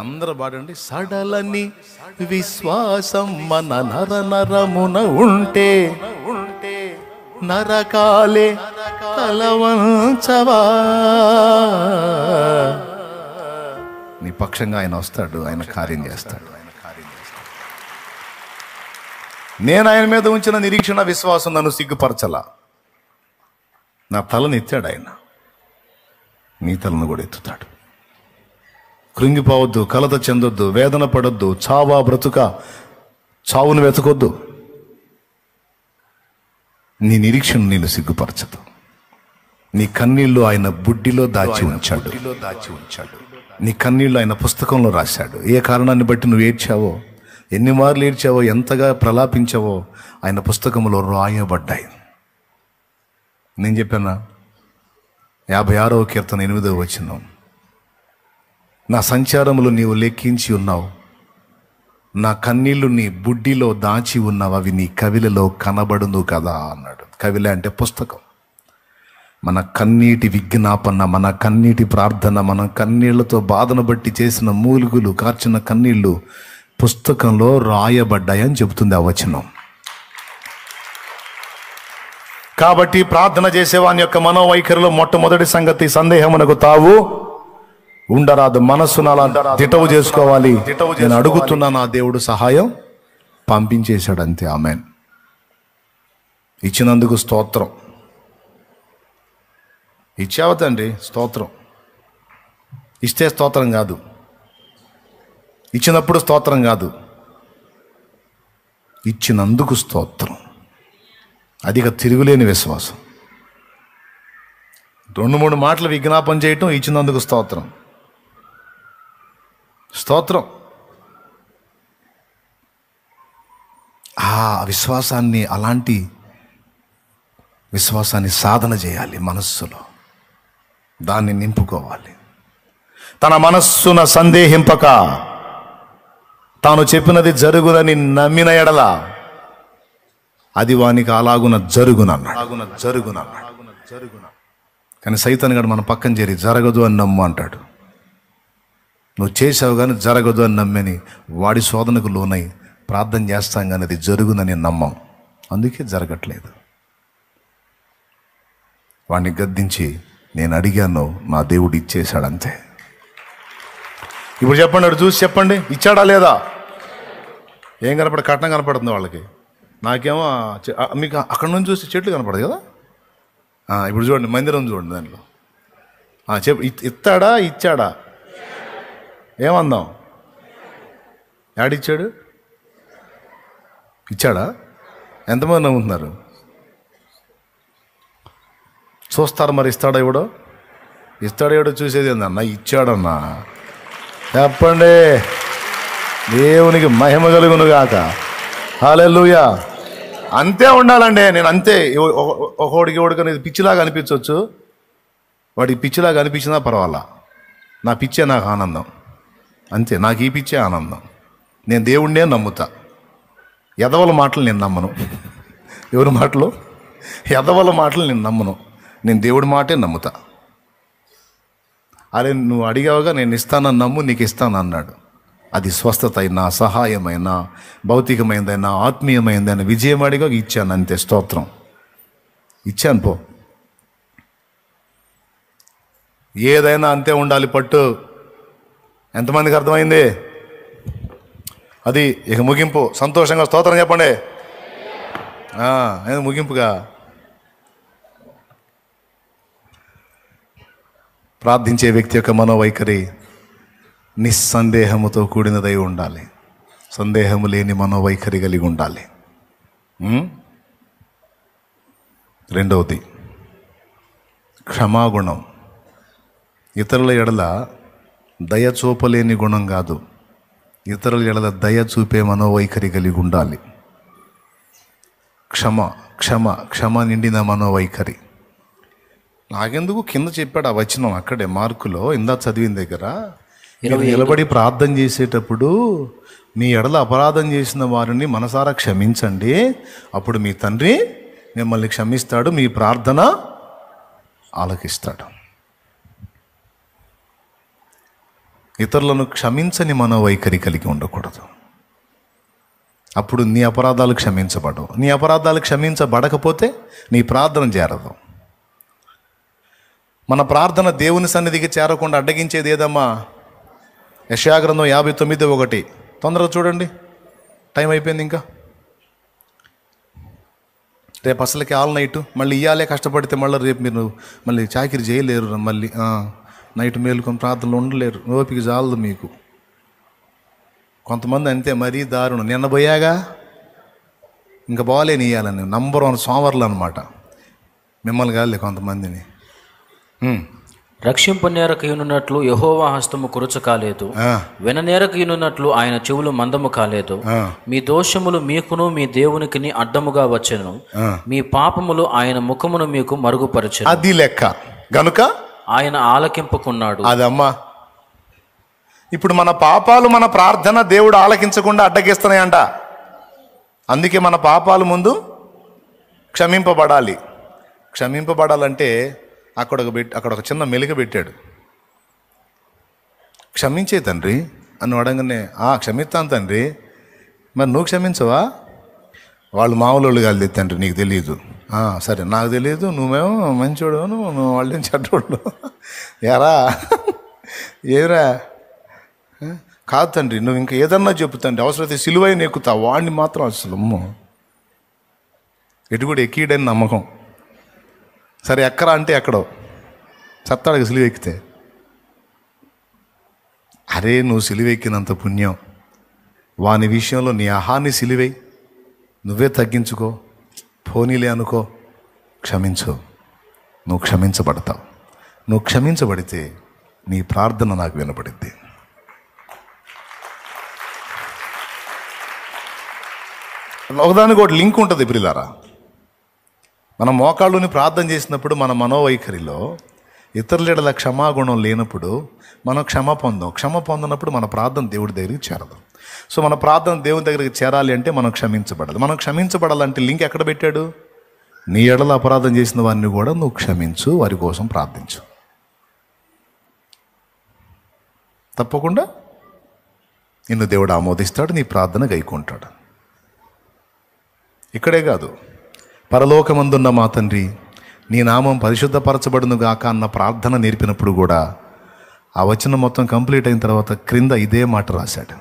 అందరూ పాడండి. సడలని విశ్వాసం మన నరమున ఉంటే నరకాలే తలవంచవా. నీ పక్షంగా ఆయన వస్తాడు, ఆయన కార్యం చేస్తాడు. నేను ఆయన మీద ఉంచిన నిరీక్షణ విశ్వాసం నన్ను సిగ్గుపరచలా. నా తలను ఎత్తాడు ఆయన, నీ తలను కూడా ఎత్తుతాడు. కృంగిపోవద్దు, కలత చెందొద్దు, వేదన పడొద్దు, చావా బ్రతుక చావును వెతకొద్దు. నీ నిరీక్షణ నేను సిగ్గుపరచదు. నీ కన్నీళ్లు ఆయన బుడ్డిలో దాచి ఉంచాడు. నీ కన్నీళ్లు ఆయన పుస్తకంలో రాశాడు. ఏ కారణాన్ని బట్టి నువ్వు ఏడ్చావో, ఎన్ని మార్లు ఏడ్చావో, ఎంతగా ప్రలాపించావో ఆయన పుస్తకంలో రాయబడ్డాయి. నేను చెప్పానా 56వ కీర్తన 8వ వచనం, నా సంచారములు నీవు లెక్కించి ఉన్నావు, నా కన్నీళ్లు నీ బుడ్డిలో దాచి ఉన్నావు, అవి నీ కవిలలో కనబడును కదా అన్నాడు. కవిల అంటే పుస్తకం. మన కన్నీటి విజ్ఞాపన, మన కన్నీటి ప్రార్థన, మన కన్నీళ్లతో బాధను బట్టి చేసిన మూలుగులు, కార్చిన కన్నీళ్లు పుస్తకంలో రాయబడ్డాయని చెబుతుంది ఆ వచనం. కాబట్టి ప్రార్థన చేసేవాని యొక్క మనోవైఖరిలో మొట్టమొదటి సంగతి, సందేహమునకు తావు ఉండరాదు. మనస్సును అలా దిటవు చేసుకోవాలి. నేను అడుగుతున్నా, నా దేవుడు సహాయం పంపించేశాడు, అంతే. ఆమేన్. ఇచ్చినందుకు స్తోత్రం. ఇచ్చావతండి స్తోత్రం. ఇస్తే స్తోత్రం కాదు, ఇచ్చినప్పుడు స్తోత్రం కాదు, ఇచ్చినందుకు స్తోత్రం. అదిగా తిరుగులేని విశ్వాసం. 2-3 మాటలు విజ్ఞాపన చేయటం, ఇచ్చినందుకు స్తోత్రం. స్తోత్రం. ఆ విశ్వాసాన్ని, అలాంటి విశ్వాసాన్ని సాధన చేయాలి. మనస్సులో దాన్ని నింపుకోవాలి. తన మనస్సున సందేహింపక తాను చెప్పినది జరుగునని నమ్మిన ఎడల అది వానికి అలాగున జరుగునన్నాడు. కానీ సైతాన్ గాడు మన పక్కన చేరి జరగదు అని నమ్ము అంటాడు. నువ్వు చేసావు కానీ జరగదు అని నమ్మని వాడి శోధనకు లోనై ప్రార్థన చేస్తాం కానీ అది జరుగునని నమ్మం. అందుకే జరగట్లేదు. వాడిని గద్దించి, నేను అడిగాను, నా దేవుడు ఇచ్చేశాడు, అంతే. ఇప్పుడు చెప్పండి, అటు చూసి చెప్పండి, ఇచ్చాడా లేదా? ఏం కనపడ? కట్నం కనపడుతుంది వాళ్ళకి. నాకేమో మీకు అక్కడ నుంచి చూస్తే చెట్లు కనపడదు కదా. ఇప్పుడు చూడండి, మందిరం చూడండి, దానిలో ఇస్తాడా ఇచ్చాడా? ఏమందాం? యాడిచ్చాడు? ఇచ్చాడా? ఎంతమంది నమ్ముతున్నారు? చూస్తారు మరి. ఇస్తాడా ఇవ్వడో? ఇస్తాడా ఇవ్వడో చూసేది ఏందన్నా? ఇచ్చాడన్నా. చెప్పండి, దేవునికి మహిమ కలుగును గాక. హల్లెలూయా. అంతే ఉండాలండి. నేను అంతే. ఒకడికి పిచ్చిలాగా అనిపించవచ్చు, వాడికి పిచ్చిలాగా అనిపించినా పర్వాలా. నా పిచ్చే నాకు ఆనందం, అంతే. నాకు ఈ పిచ్చే ఆనందం. నేను దేవుణ్ణే నమ్ముతా. ఎదవల మాటలు నేను నమ్మను. ఎవరి మాటలు? ఎదవల మాటలు నేను నమ్మను. నేను దేవుడి మాటే నమ్ముతా. అరే నువ్వు అడిగావుగా, నేను ఇస్తానని నమ్ము, నీకు ఇస్తాను అన్నాడు. అది స్వస్థత అయినా, సహాయమైనా, భౌతికమైందైనా, ఆత్మీయమైందైనా, విజయం అడిగా ఇచ్చాను, అంతే. స్తోత్రం. ఇచ్చాను పో. ఏదైనా అంతే ఉండాలి పట్టు. ఎంతమందికి అర్థమైంది? అది ఇక ముగింపు. సంతోషంగా స్తోత్రం చెప్పండి. ముగింపుగా ప్రార్థించే వ్యక్తి యొక్క మనోవైఖరి నిస్సందేహముతో కూడినదై ఉండాలి. సందేహము లేని మనోవైఖరి కలిగి ఉండాలి. రెండవది క్షమాగుణం. ఇతరుల ఎడల దయ చూపలేని గుణం కాదు, ఇతరుల ఎడల దయ చూపే మనోవైఖరి కలిగి ఉండాలి. క్షమ క్షమ క్షమ నిండిన మనోవైఖరి. నాకెందుకు కింద చెప్పాడు ఆ వచనం అక్కడే మార్కులో ఇందా చదివిన దగ్గర, మీరు నిలబడి ప్రార్థన చేసేటప్పుడు మీ ఎడల అపరాధం చేసిన వారిని మనసారా క్షమించండి, అప్పుడు మీ తండ్రి మిమ్మల్ని క్షమిస్తాడు, మీ ప్రార్థన ఆలకిస్తాడు. ఇతరులను క్షమించని మనోవైఖరి కలిగి ఉండకూడదు. అప్పుడు నీ అపరాధాలు క్షమించబడవు. నీ అపరాధాలు క్షమించబడకపోతే నీ ప్రార్థన చేరదు. మన ప్రార్థన దేవుని సన్నిధికి చేరకుండా అడ్డగించేది ఏదమ్మా? యెషయా గ్రంథం 59:1. తొందరగా చూడండి, టైం అయిపోయింది. ఇంకా రేపు అసలుకి ఆల్ నైట్ మళ్ళీ ఇయ్యాలే కష్టపడితే మళ్ళీ రేపు మీరు మళ్ళీ చాకిరి చేయలేరు, మళ్ళీ నైట్ మేలుకొని ప్రార్థనలు ఉండలేరు, ఓపిక చాలదు మీకు. కొంతమంది అంతే మరీ దారుణం. నిన్న పోయాగా ఇంకా బాగాలేని ఇయ్యాలని నంబర్ 1 సోమవార్లు అనమాట. మిమ్మల్ని కాదులే కొంతమందిని. రక్షింపనేరకయునున్నట్లు యెహోవా హస్తము కురుచ కాలేదు, విననేరకయునున్నట్లు ఆయన చెవులు మందము కాలేదు. మీ దోషములు మీకును మీ దేవునికిని అడ్డముగా వచ్చెను, మీ పాపములు ఆయన ముఖమును మీకు మరుగుపరచెను. అది లెక్క గనుక ఆయన ఆలకింపుకున్నాడు. అదమ్మా, ఇప్పుడు మన పాపాలు మన ప్రార్థన దేవుడు ఆలకించకుండా అడ్డగిస్తున్నాయంట. అందుకే మన పాపాలు ముందు క్షమింపబడాలి. క్షమింపబడాలంటే అక్కడ ఒక చిన్న మెలిక పెట్టాడు. క్షమించే తండ్రి అని అడగనే, క్షమిస్తాను తండ్రి. మరి నువ్వు క్షమించవా? వాళ్ళు మామూలు కాదు తండ్రి, నీకు తెలియదు. సరే నాకు తెలియదు, నువ్వేమో మంచోడు, నువ్వు వాళ్ళేం చెడ్డోడు. యారా ఏరా కాదు తండ్రి, నువ్వు ఇంకా ఏదన్నా చెప్పు తండ్రి, అవసరమైతే సిలువైన ఎక్కుతా, వాడిని మాత్రం అసలు ఎటు కూడా ఎక్కీడని నమ్మకం. సరే ఎక్కరా అంటే ఎక్కడో చత్తాడికి సిలువ ఎక్కితే, అరే నువ్వు సిలువ ఎక్కినంత పుణ్యం, వాని విషయంలో నీ అహాన్ని సిలువై నువ్వే తగ్గించుకో, పోనీలే అనుకో, క్షమించు, నువ్వు క్షమించబడతావు. నువ్వు క్షమించబడితే నీ ప్రార్థన నాకు వినపడిద్ది. ఒకదానికి ఒకటి లింక్ ఉంటుంది ప్రియులారా. మనం మోకాళ్ళుని ప్రార్థన చేసినప్పుడు మన మనోవైఖరిలో ఇతరుల ఎడల క్షమాగుణం లేనప్పుడు మనం క్షమ పొందినప్పుడు మన ప్రార్థన దేవుడి దగ్గరికి చేరదు. సో మన ప్రార్థన దేవుని దగ్గరికి చేరాలి అంటే మనం క్షమించబడాలి. మనం క్షమించబడాలంటే లింక్ ఎక్కడ పెట్టాడు? నీ ఎడల అపరాధం చేసిన వారిని కూడా నువ్వు క్షమించు, వారి కోసం ప్రార్థించు. తప్పకుండా నిన్ను దేవుడు ఆమోదిస్తాడు, నీ ప్రార్థన గైకుంటాడు. ఇక్కడే కాదు, పరలోకమందున్న మా తండ్రి నీ నామం పరిశుద్ధపరచబడును గాక అన్న ప్రార్థన నేర్పినప్పుడు కూడా ఆ వచనం మొత్తం కంప్లీట్ అయిన తర్వాత క్రింద ఇదే మాట రాశాడు.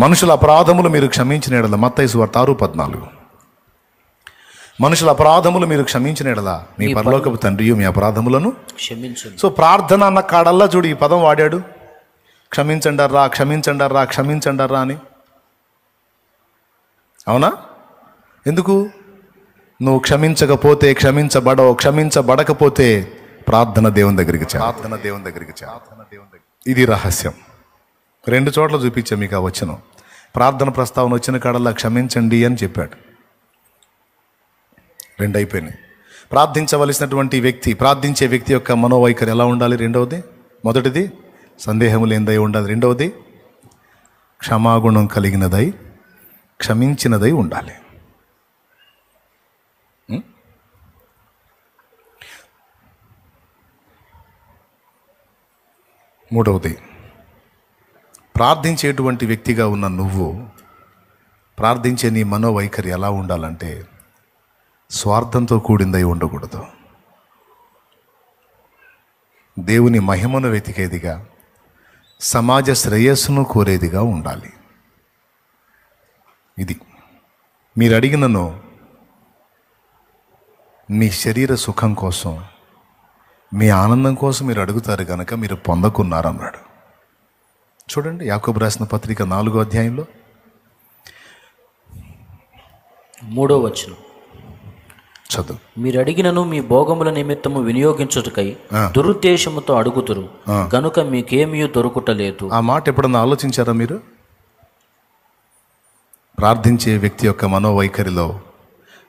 మనుషుల అపరాధములు మీరు క్షమించిన ఎడల, మత్తయి సువార్త 6:14, మనుషుల అపరాధములు మీరు క్షమించిన ఎడల మీ పరలోకపు తండ్రియు మీ అపరాధములను క్షమించు. సో ప్రార్థన అన్న కాడల్లా చూడు ఈ పదం వాడాడు, క్షమించండర్రా క్షమించండర్రా క్షమించండర్రా అని. అవునా? ఎందుకు? నువ్వు క్షమించకపోతే క్షమించబడవు, క్షమించబడకపోతే ప్రార్థన దేవుని దగ్గరికి ఇది రహస్యం. 2 చోట్ల చూపించా మీకు ఆ వచనం. ప్రార్థన ప్రస్తావన వచ్చిన కాడల్లా క్షమించండి అని చెప్పాడు. 2 అయిపోయినాయి. ప్రార్థించవలసినటువంటి వ్యక్తి, ప్రార్థించే వ్యక్తి యొక్క మనోవైఖరి ఎలా ఉండాలి? మొదటిది సందేహం లేనిదై ఉండాలి. రెండవది క్షమాగుణం కలిగినదై, క్షమించినదై ఉండాలి. మూడవది, ప్రార్థించేటువంటి వ్యక్తిగా ఉన్న నువ్వు ప్రార్థించే నీ మనోవైఖరి ఎలా ఉండాలంటే స్వార్థంతో కూడిందై ఉండకూడదు. దేవుని మహిమను వెతికేదిగా, సమాజ శ్రేయస్సును కోరేదిగా ఉండాలి. ఇది మీరు అడిగినను మీ శరీర సుఖం కోసం, మీ ఆనందం కోసం మీరు అడుగుతారు కనుక మీరు పొందకున్నారన్నాడు. చూడండి యాకోబు రాసిన పత్రిక 4వ అధ్యాయంలో 3వ వచనం. చదువు. మీరు అడిగినను మీ భోగముల నిమిత్తము వినియోగించుటకై దురుద్దేశముతో అడుగుతురు గనుక మీకేమీ దొరుకుటలేదు. ఆ మాట ఎప్పుడన్నా ఆలోచించారా మీరు? ప్రార్థించే వ్యక్తి యొక్క మనోవైఖరిలో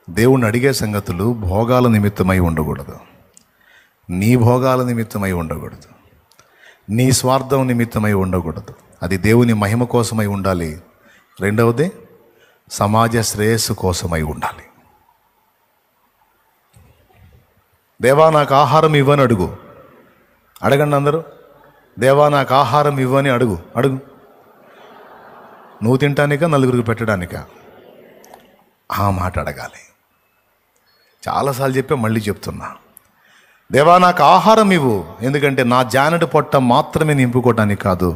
దేవుణ్ణి అడిగే సంగతులు భోగాల నిమిత్తమై ఉండకూడదు, నీ భోగాల నిమిత్తమై ఉండకూడదు, నీ స్వార్థం నిమిత్తమై ఉండకూడదు. అది దేవుని మహిమ కోసమై ఉండాలి. రెండవది సమాజ శ్రేయస్సు కోసమై ఉండాలి. దేవా నాకు ఆహారం ఇవ్వని అడుగు. అడగండి అందరూ. దేవా నాకు ఆహారం ఇవ్వని అడుగు. నువ్వు తినటానికా నలుగురికి పెట్టడానికా? ఆ మాట అడగాలి. చాలాసార్లు చెప్పే మళ్ళీ చెప్తున్నా, దేవా నాకు ఆహారం ఇవ్వు, ఎందుకంటే నా జానటి పొట్ట మాత్రమే నింపుకోవటానికి కాదు,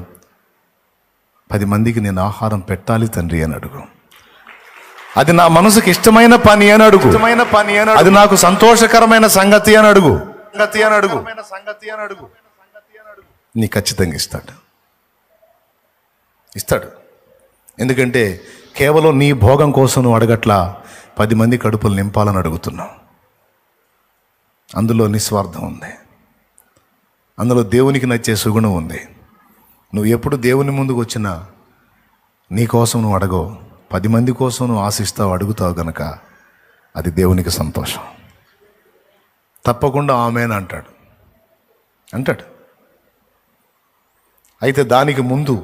10 మందికి నేను ఆహారం పెట్టాలి తండ్రి అని అడుగు. అది నా మనసుకి ఇష్టమైన పని అని అడుగు. అది నాకు సంతోషకరమైన సంగతి అని అడుగు. నీ ఖచ్చితంగా ఇస్తాడు. ఎందుకంటే కేవలం నీ భోగం కోసం నువ్వు అడగట్లా, 10 మంది కడుపులు నింపాలని అడుగుతున్నావు. అందులో నిస్వార్థం ఉంది, అందులో దేవునికి నచ్చే సుగుణం ఉంది. నువ్వు ఎప్పుడు దేవుని ముందుకు వచ్చినా నీ కోసం నువ్వు అడగవు, 10 మంది కోసం నువ్వు ఆశిస్తావు, అడుగుతావు గనక అది దేవునికి సంతోషం. తప్పకుండా ఆమేన్ అంటాడు. అయితే దానికి ముందు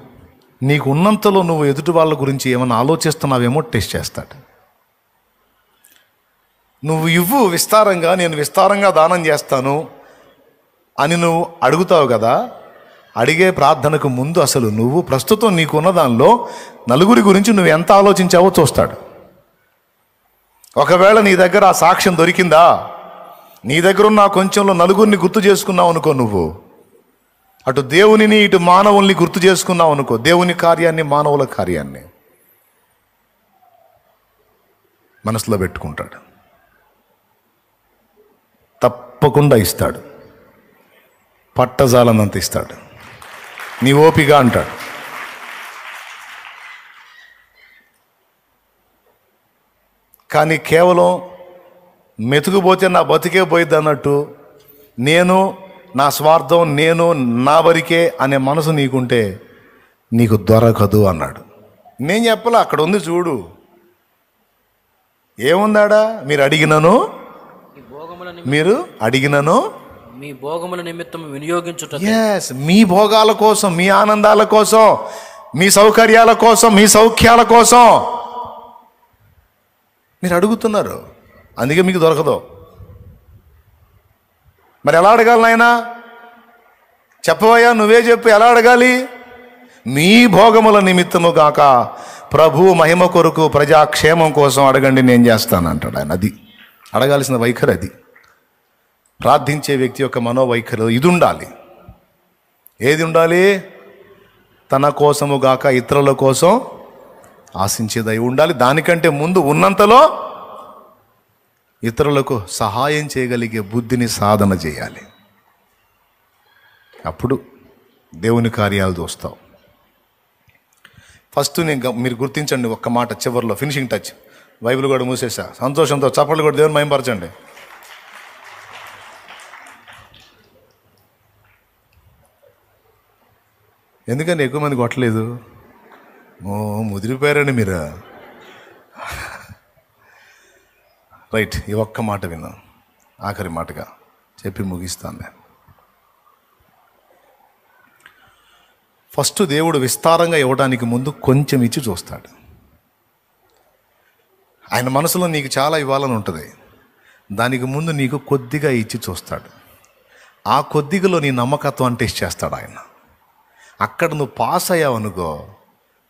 నీకు ఉన్నంతలో నువ్వు ఎదుటి వాళ్ళ గురించి ఏమైనా ఆలోచిస్తున్నావేమో టెస్ట్ చేస్తాడు. నువ్వు ఇవ్వు విస్తారంగా, నేను విస్తారంగా దానం చేస్తాను అని నువ్వు అడుగుతావు కదా. అడిగే ప్రార్థనకు ముందు అసలు నువ్వు ప్రస్తుతం నీకున్న దానిలో నలుగురి గురించి నువ్వు ఎంత ఆలోచించావో చూస్తాడు. ఒకవేళ నీ దగ్గర ఆ సాక్ష్యం దొరికిందా, నీ దగ్గర ఉన్న కొంచెంలో నలుగురిని గుర్తు చేసుకున్నావు అనుకో, నువ్వు అటు దేవునిని ఇటు మానవుల్ని గుర్తు చేసుకున్నావు అనుకో, దేవుని కార్యాన్ని మానవుల కార్యాన్ని మనసులో పెట్టుకుంటాడు. తప్పకుండా ఇస్తాడు, పట్టజాలనంత ఇస్తాడు. నీ ఓపిక అంటాడు. కానీ కేవలం మెతుకుపోతే నా బతికే పోయిద్ది అన్నట్టు, నేను నా స్వార్థం, నేను నా వరకే అనే మనసు నీకుంటే నీకు దొరకదు అన్నాడు. నేను చెప్పలే, అక్కడ ఉంది చూడు. ఏముందాడా? మీరు అడిగినను మీ భోగముల నిమిత్తం వినియోగించుట. మీ భోగాల కోసం, మీ ఆనందాల కోసం, మీ సౌకర్యాల కోసం, మీ సౌఖ్యాల కోసం మీరు అడుగుతున్నారు. అందుకే మీకు దొరకదు. మరి ఎలా అడగాలి నాయనా? చెప్పవయ్యా, నువ్వే చెప్పు, ఎలా అడగాలి? మీ భోగముల నిమిత్తము గాక ప్రభు మహిమ కొరకు ప్రజాక్షేమం కోసం అడగండి, నేను చేస్తాను అంటాడు ఆయన. అది అడగాల్సిన వైఖరి. అది ప్రార్థించే వ్యక్తి యొక్క మనోవైఖరి ఇది ఉండాలి. ఏది ఉండాలి? తన కోసము గాక ఇతరుల కోసం ఆశించేదై ఉండాలి. దానికంటే ముందు ఉన్నంతలో ఇతరులకు సహాయం చేయగలిగే బుద్ధిని సాధన చేయాలి. అప్పుడు దేవుని కార్యాలు చూస్తావు. ఫస్ట్ మీరు గుర్తించండి ఒక్క మాట చివరిలో, ఫినిషింగ్ టచ్. బైబిల్ కూడా మూసేసా. సంతోషంతో చప్పట్లు కూడా దేవుని మహిమపరచండి. ఎందుకని ఎక్కువ మంది కొట్టలేదు? ముదిరిపోయారండి మీరు. రైట్, ఈ ఒక్క మాట విన్నాం, ఆఖరి మాటగా చెప్పి ముగిస్తాను నేను. ఫస్ట్ దేవుడు విస్తారంగా ఇవ్వడానికి ముందు కొంచెం ఇచ్చి చూస్తాడు. ఆయన మనసులో నీకు చాలా ఇవ్వాలని ఉంటుంది, దానికి ముందు నీకు కొద్దిగా ఇచ్చి చూస్తాడు. ఆ కొద్దిగలో నీ నమ్మకత్వాన్ని టెస్ట్ చేస్తాడు ఆయన. అక్కడ నువ్వు పాస్ అయ్యావనుకో,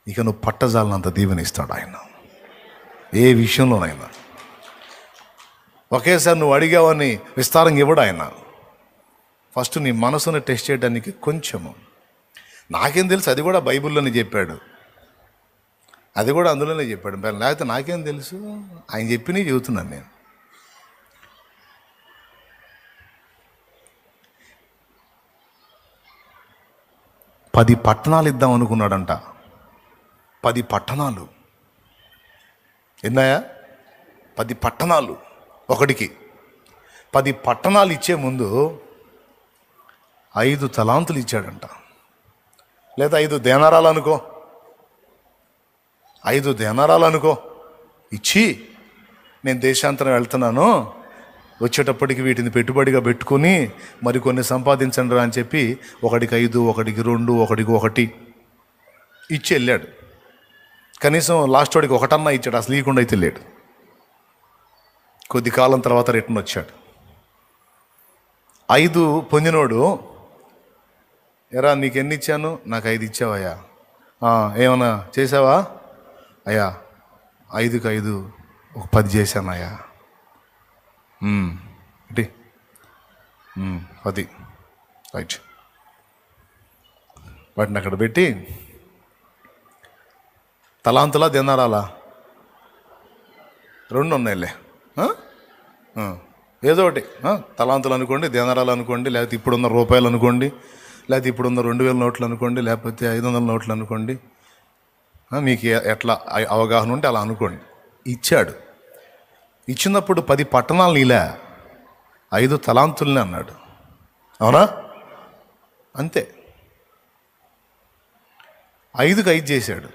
ఇక నువ్వు పట్టజాలనంత దీవెనిస్తాడు ఆయన. ఏ విషయంలోనైనా ఒకేసారి నువ్వు అడిగావని విస్తారంగా ఇవ్వడు ఆయన. ఫస్ట్ నీ మనసును టెస్ట్ చేయడానికి కొంచెము. నాకేం తెలుసు, అది కూడా బైబిల్లోనే చెప్పాడు, అది కూడా అందులోనే చెప్పాడు. లేకపోతే నాకేం తెలుసు, ఆయన చెప్పినవి చెబుతున్నాను నేను. 10 పట్టణాలు ఇద్దాం అనుకున్నాడంట. 10 పట్టణాలు. ఎన్నాయా? 10 పట్టణాలు. ఒకటికి 10 పట్టణాలు ఇచ్చే ముందు 5 తలాంతులు ఇచ్చాడంట. లేదా 5 దేనారాలు అనుకో, 5 దేనారాలు అనుకో. ఇచ్చి నేను దేశాంతరం వెళ్తున్నాను, వచ్చేటప్పటికి వీటిని పెట్టుబడిగా పెట్టుకుని మరికొన్ని సంపాదించండి రా అని చెప్పి ఒకటికి 5, ఒకటికి 2, ఒకటికి 1 ఇచ్చి వెళ్ళాడు. కనీసం లాస్ట్ వాడికి 1 ఇచ్చాడు, అసలు ఇవ్వకుండా అయితే వెళ్ళాడు. కొద్ది కాలం తర్వాత రిటర్న్ వచ్చాడు. 5 పొందినోడు, ఎరా నీకు ఎన్ని ఇచ్చాను? నాకు 5 ఇచ్చావయ్యా. ఏమన్నా చేసావా? అయ్యా 5కి 5 ఒక 10 చేశాను అయ్యా. 10 రైట్. వాటిని అక్కడ పెట్టి తలాంతులా దేనారాలా 2 ఉన్నాయిలే, ఏదో ఒకటి. తలాంతులు అనుకోండి, దేనారాలు అనుకోండి, లేకపోతే ఇప్పుడున్న రూపాయలు అనుకోండి, లేకపోతే ఇప్పుడున్న 2000 నోట్లు అనుకోండి, లేకపోతే 500 నోట్లు అనుకోండి. మీకు ఎట్లా అవగాహన ఉంటే అలా అనుకోండి. ఇచ్చాడు. ఇచ్చినప్పుడు 10 పట్టణాలు ఇలా 5 తలాంతుల్ని అన్నాడు. అవునా? అంతే. 5కి 5 చేశాడు.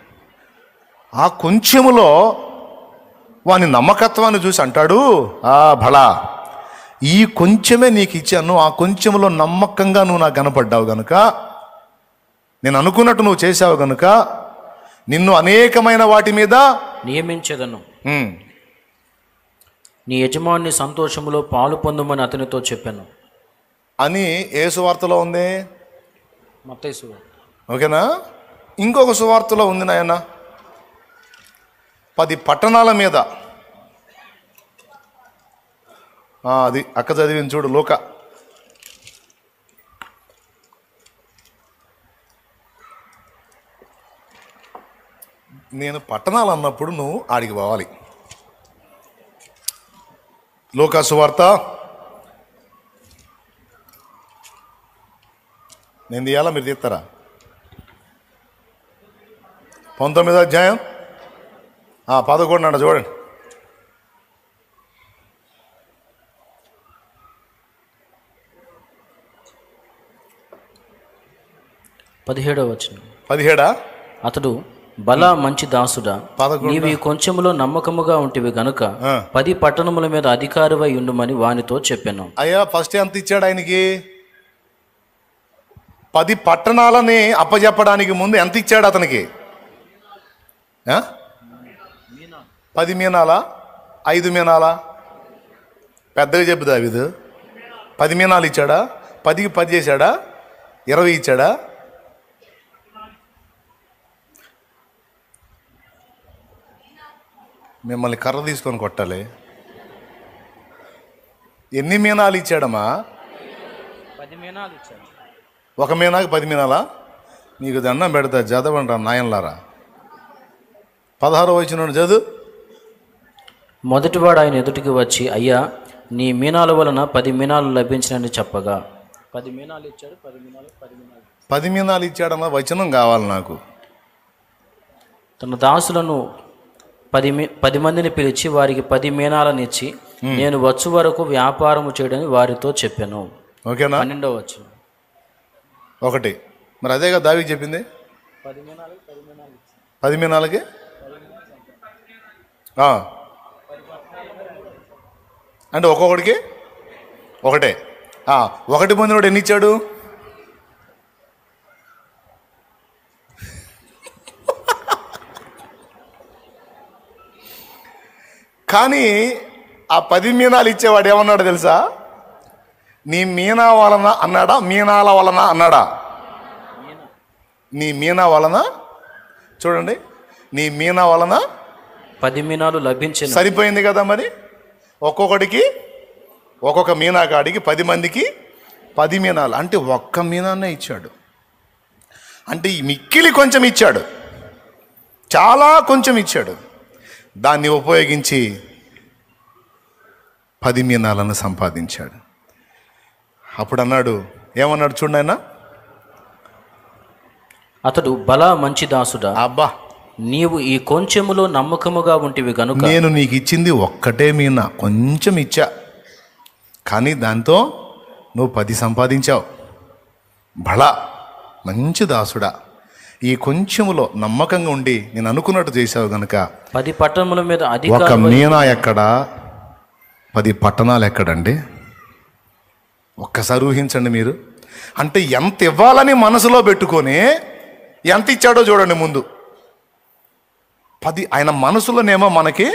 ఆ కొంచెములో వాని నమ్మకత్వాన్ని చూసి అంటాడు, భళా, ఈ కొంచెమే నీకు ఇచ్చాను, ఆ కొంచెంలో నమ్మకంగా నువ్వు నాకు కనపడ్డావు గనుక, నేను అనుకున్నట్టు నువ్వు చేసావు గనుక నిన్ను అనేకమైన వాటి మీద నియమించదను, నీ యజమాని సంతోషములో పాలు పొందమని అతనితో చెప్పాను అని ఏ సువార్తలో ఉంది? మత్తయి సువార్త. ఓకేనా? ఇంకొక సువార్తలో ఉంది నాయన, 10 పట్టణాల మీద. అది అక్క చదివింది చూడు, లోక. నేను పట్టణాలు అన్నప్పుడు నువ్వు ఆడికి పోవాలి. లోకా సువార్త నేను తీయాలా, మీరు తీస్తారా? 19వ అధ్యాయం 11 అంట, చూడండి. పదిహేడవ వచనం. 17. అతడు, బల మంచి దాసుడా, నీవు ఈ కొంచెములో నమ్మకముగా ఉంటివి గనుక 10 పట్టణముల మీద అధికారివై ఉండుమని వానితో చెప్పాను. అయ్యా, ఫస్ట్ ఎంత ఇచ్చాడు ఆయనకి? 10 పట్టణాలని అప్పచెప్పడానికి ముందు ఎంత ఇచ్చాడు అతనికి? 10 మీనాలా, 5 మీనాలా? పెద్దగా చెప్పు దావీదు. 10 మీనాలు ఇచ్చాడా? 10కి 10 చేశాడా? 20 ఇచ్చాడా? మిమ్మల్ని కర్ర తీసుకొని కొట్టాలి. ఎన్ని మీనాలు ఇచ్చాడమ్మా? 10 మీనాలు ఇచ్చాడు. 1 మీనాకి 10 మీనాలా? నీకు దండం పెడతా, చదవండి నాయనలారా. 16వ వచనం చదువు. మొదటివాడు ఆయన ఎదుటికి వచ్చి, అయ్యా, నీ మీనాల వలన 10 మీనాలు లభించినని చెప్పగా 10 మీనాలు ఇచ్చాడు. 10 మీనాలు ఇచ్చాడన్న వచనం కావాలి నాకు. తన దాసులను 10 మందిని పిలిచి వారికి 10 మీనాలను ఇచ్చి, నేను వచ్చు వరకు వ్యాపారము చేయడని వారితో చెప్పాను. ఓకేనా? 12వ వచనం. 1 మరి అదేగా దావీదు చెప్పింది. 10 మీనాలకి అంటే ఒక్కొక్కడికి 1. 1 పొందినోడు ఎన్ని ఇచ్చాడు? కానీ ఆ 10 మీనాలు ఇచ్చేవాడు ఏమన్నాడు తెలుసా? నీ మీనా వలన అన్నాడా, మీనాల వలన అన్నాడా? నీ మీనా వలన, చూడండి, నీ మీనా వలన 10 మీనాలు లభించింది. సరిపోయింది కదా. మరి ఒక్కొక్కడికి ఒక్కొక్క మీనాకాడికి 10 మందికి 10 మీనాలు అంటే 1 మీనాన్నే ఇచ్చాడు. అంటే ఈ మిక్కిలి కొంచెం ఇచ్చాడు, చాలా కొంచెం ఇచ్చాడు. దాన్ని ఉపయోగించి 10 మీనాలను సంపాదించాడు. అప్పుడు అన్నాడు, ఏమన్నాడు చూడండి ఆయన, అతడు బలా మంచి దాసుడా, అబ్బా, నీవు ఈ కొంచెములో నమ్మకముగా ఉంటివి గనుక నేను నీకు ఇచ్చింది ఒక్కటే మీనా, కొంచెం ఇచ్చా, కానీ దాంతో నువ్వు 10 సంపాదించావు. బలా మంచి దాసుడా, ఈ కొంచెములో నమ్మకంగా ఉండి నేను అనుకున్నట్టు చేశావు గనుక 10 పట్టణముల మీద ఒక అధికారం మీనా ఎక్కడ, 10 పట్టణాలు ఎక్కడండి? ఒక్కసారి ఊహించండి మీరు. అంటే ఎంత ఇవ్వాలని మనసులో పెట్టుకొని ఎంత ఇచ్చాడో చూడండి ముందు. 10 ఆయన మనసులోనేమో మనకి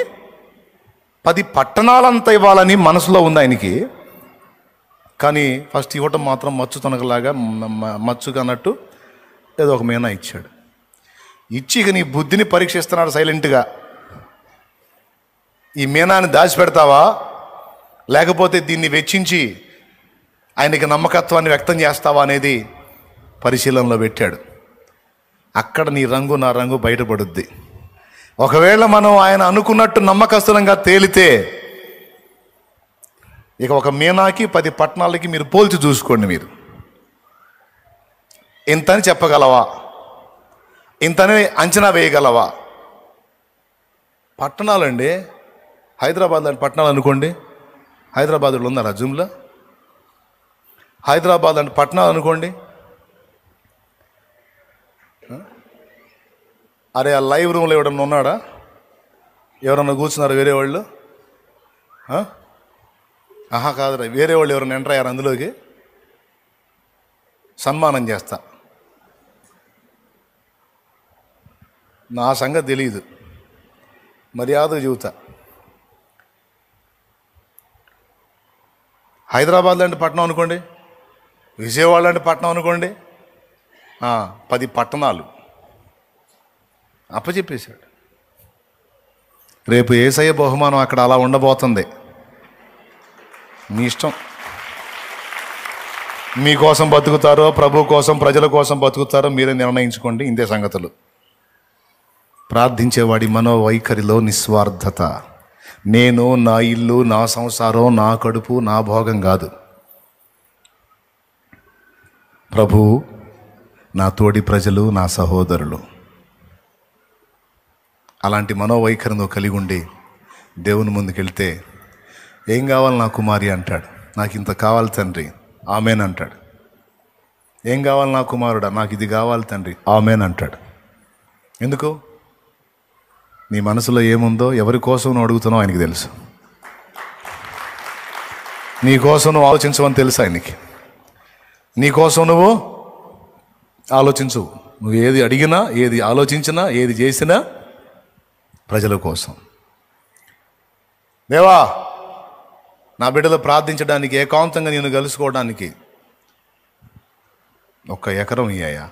10 పట్టణాలంతా ఇవ్వాలని మనసులో ఉంది ఆయనకి. కానీ ఫస్ట్ ఇవ్వటం మాత్రం మచ్చు తనకలాగా మచ్చుగా అన్నట్టు ఏదో ఒక మీనా ఇచ్చాడు. ఇచ్చి ఇక నీ బుద్ధిని పరీక్షిస్తున్నాడు సైలెంట్గా. ఈ మీనాన్ని దాచిపెడతావా, లేకపోతే దీన్ని వెచ్చించి ఆయనకి నమ్మకత్వాన్ని వ్యక్తం చేస్తావా అనేది పరిశీలనలో పెట్టాడు. అక్కడ నీ రంగు నా రంగు బయటపడుద్ది. ఒకవేళ మనం ఆయన అనుకున్నట్టు నమ్మకస్తులంగా తేలితే ఇక ఒక మీనాకి 10 పట్టణాలకి మీరు పోల్చి చూసుకోండి. మీరు ఇంతని చెప్పగలవా, ఇంతని అంచనా వేయగలవా? పట్టణాలండి, హైదరాబాద్ లాంటి పట్టణాలు అనుకోండి. హైదరాబాద్లో ఉన్నారా జూమ్లో? హైదరాబాద్ లాంటి పట్టణాలు అనుకోండి. అరే ఆ లైవ్ రూమ్లో ఎవడన్నా ఉన్నాడా? ఎవరన్నా కూర్చున్నారు వేరే వాళ్ళు? ఆహా కాదురా, వేరే వాళ్ళు ఎవరైనా ఎంటర్ అయ్యారు అందులోకి? సన్మానం చేస్తా. నా సంగతి తెలియదు, మర్యాదగా చెబుతా. హైదరాబాద్ లాంటి పట్టణం అనుకోండి, విజయవాడ లాంటి పట్టణం అనుకోండి, 10 పట్టణాలు అప్పచెప్పేశాడు. రేపు యేసయ్య బహుమానం అక్కడ అలా ఉండబోతుంది. మీ ఇష్టం. మీకోసం బతుకుతారో, ప్రభు కోసం, ప్రజల కోసం బతుకుతారో మీరే నిర్ణయించుకోండి. ఇంతే సంగతులు. ప్రార్థించేవాడి మనోవైఖరిలో నిస్వార్థత. నేను, నా ఇల్లు, నా సంసారం, నా కడుపు, నా భోగం కాదు. ప్రభు, నా తోడి ప్రజలు, నా సహోదరులు. అలాంటి మనోవైఖరి నువ్వు కలిగి ఉండి దేవుని ముందుకెళ్తే, ఏం కావాలి నా కుమారి అంటాడు. నాకు ఇంత కావాలి తండ్రి, ఆమెన్ అంటాడు. ఏం కావాలి నా కుమారుడా, నాకు ఇది కావాలి తండ్రి, ఆమెన్ అంటాడు. ఎందుకు? నీ మనసులో ఏముందో, ఎవరి కోసం నువ్వు అడుగుతున్నావు ఆయనకి తెలుసు. నీ కోసం నువ్వు ఆలోచించవని తెలుసు ఆయనకి. నీ కోసం నువ్వు ఆలోచించు. నువ్వు ఏది అడిగినా, ఏది ఆలోచించినా, ఏది చేసినా ప్రజల కోసం. దేవా, నా బిడ్డలు ప్రార్థించడానికి, ఏకాంతంగా నేను కలుసుకోవడానికి 1 ఎకరం ఇయ్యాయా,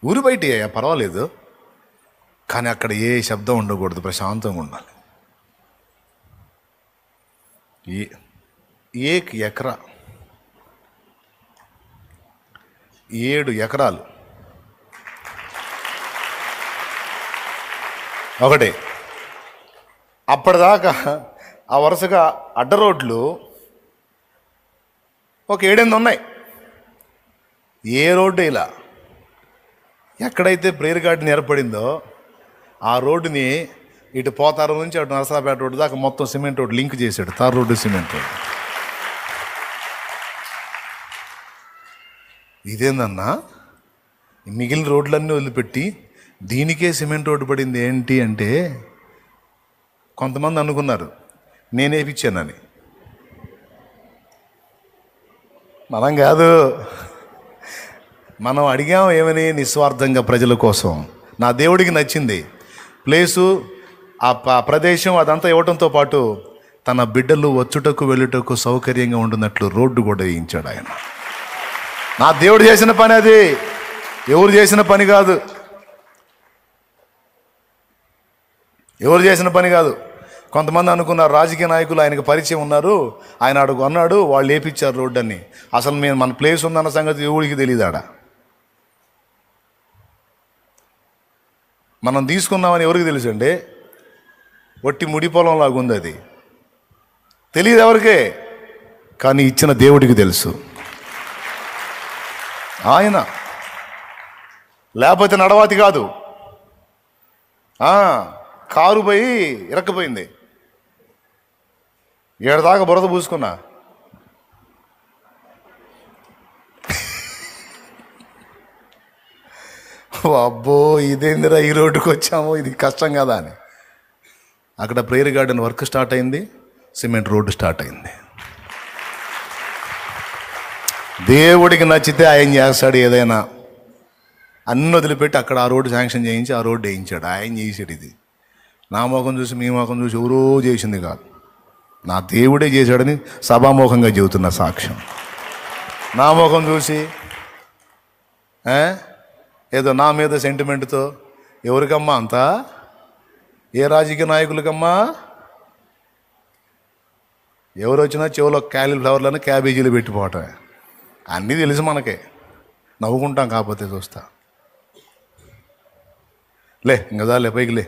ఊరు బయట ఇయ్యాయా పర్వాలేదు, కానీ అక్కడ ఏ శబ్దం ఉండకూడదు, ప్రశాంతంగా ఉండాలి. 1 ఎకరా, 7 ఎకరాలు ఒకటే. అప్పటిదాకా ఆ వరుసగా అడ్డ రోడ్లు ఒక 7-8 ఉన్నాయి. ఏ రోడ్డు ఇలా ఎక్కడైతే ప్రేయర్ గార్డెన్ ఏర్పడిందో ఆ రోడ్డుని ఇటు పోతారం నుంచి అటు నరసరాపేట రోడ్డు దాకా మొత్తం సిమెంట్ రోడ్డు లింక్ చేశాడు. Tar road, cement road. ఇదేందన్నా, మిగిలిన రోడ్లన్నీ వదిలిపెట్టి దీనికే సిమెంట్ రోడ్డు పడింది ఏంటి అంటే, కొంతమంది అనుకున్నారు నేనేపిచ్చానని. మనం కాదు, మనం అడిగాం ఏమని, నిస్వార్థంగా ప్రజల కోసం. నా దేవుడికి నచ్చింది ప్లేసు, ఆ ప్రదేశం అదంతా ఇవ్వడంతో పాటు తన బిడ్డలు వచ్చుటకు వెళ్ళుటకు సౌకర్యంగా ఉంటున్నట్లు రోడ్డు కూడా వేయించాడు ఆయన. నా దేవుడు చేసిన పని అది, ఎవరు చేసిన పని కాదు, ఎవరు చేసిన పని కాదు. కొంతమంది అనుకున్నారు రాజకీయ నాయకులు ఆయనకు పరిచయం ఉన్నారు, ఆయన అడుగు అన్నాడు, వాళ్ళు వేపించారు రోడ్డు అని. అసలు మేము మన ప్లేస్ ఉందన్న సంగతి ఎవరికి తెలియదాడ. మనం తీసుకున్నామని ఎవరికి తెలుసు అండి? ఒట్టి ముడి పొలంలాగా ఉంది అది, తెలియదు ఎవరికే, కానీ ఇచ్చిన దేవుడికి తెలుసు. ఆయన లేకపోతే నడవాతి కాదు. కారు పోయి ఇరక్కపోయింది, ఏడదాకా బురద పూసుకున్నా. అబ్బో ఇదేందిరా ఈ రోడ్డుకి వచ్చాము, ఇది కష్టం కదా అని. అక్కడ ప్రేయర్ గార్డెన్ వర్క్ స్టార్ట్ అయింది, సిమెంట్ రోడ్డు స్టార్ట్ అయింది. దేవుడికి నచ్చితే ఆయన చేస్తాడు ఏదైనా. అన్ని వదిలిపెట్టి అక్కడ ఆ రోడ్డు శాంక్షన్ చేయించి ఆ రోడ్డు వేయించాడు, ఆయన చేసాడు. ఇది నా ముఖం చూసి మీ ముఖం చూసి ఎవరో చేసింది కాదు, నా దేవుడే చేశాడని సభాముఖంగా చెబుతున్న సాక్ష్యం. నా ముఖం చూసి ఏదో నా మీద సెంటిమెంట్తో ఎవరికమ్మా అంతా, ఏ రాజకీయ నాయకులకమ్మా? ఎవరు వచ్చినా చెవులో క్యాలీఫ్లవర్లను క్యాబేజీలు పెట్టిపోవటమే. అన్నీ తెలుసు మనకే, నవ్వుకుంటాం కాకపోతే చూస్తా. లే ఇంకా లే పైకి లే.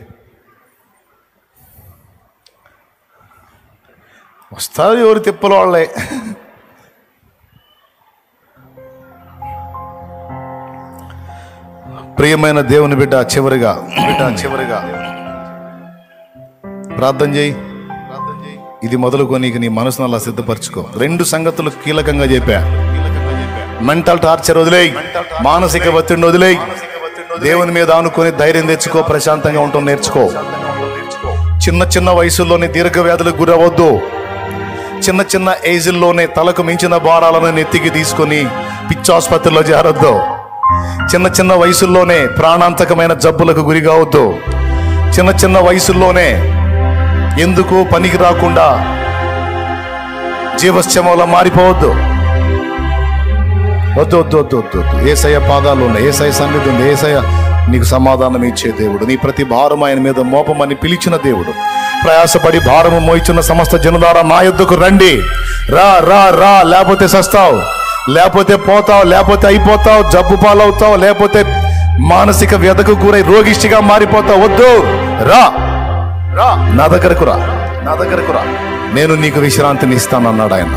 వస్తారు ఎవరు తిప్పల వాళ్ళే. ప్రియమైన దేవుని బిడ్డ, చివరిగా ప్రార్థన చేయి. ఇది మొదలుకొని నీ మనసును అలా సిద్ధపరచుకో. 2 సంగతులు కీలకంగా చెప్పా. మెంటల్ టార్చర్ వదిలేయి, మానసిక ఒత్తిడిని వదిలేయి, దేవుని మీద ఆనుకొని ధైర్యం తెచ్చుకో, ప్రశాంతంగా ఉండటం నేర్చుకో. చిన్న వయసుల్లోనే దీర్ఘ వ్యాధులకు గురవద్దు. చిన్న ఏజ్ల్లోనే తలకు మించిన భారాలను నెత్తికి తీసుకొని పిచ్చాసుపత్రిలో చేరొద్దు. చిన్న వయసుల్లోనే ప్రాణాంతకమైన జబ్బులకు గురి కావద్దు. చిన్న వయసుల్లోనే ఎందుకు పనికి రాకుండా జీవశ్చమంలా మారిపోవద్దు. వద్దు. యేసయ్య పాదాలు ఉన్నాయి, యేసయ్య సన్నిధి ఉంది. యేసయ్య నీకు సమాధానం ఇచ్చే దేవుడు. నీ ప్రతి భారం ఆయన మీద మోపమని పిలిచిన దేవుడు. ప్రయాసపడి భారము మోయిచున్న సమస్త జనులారా నా యొద్దకు రండి. రా రా రా, లేకపోతే సస్తావు, లేకపోతే పోతావు, లేకపోతే అయిపోతావు, జబ్బు పాలవుతావు, లేకపోతే మానసిక వ్యధకు గురై రోగిష్టిగా మారిపోతావు. వద్దు, రా రా, నా దగ్గరకు రా, నేను నీకు విశ్రాంతిని ఇస్తానన్నాడు ఆయన.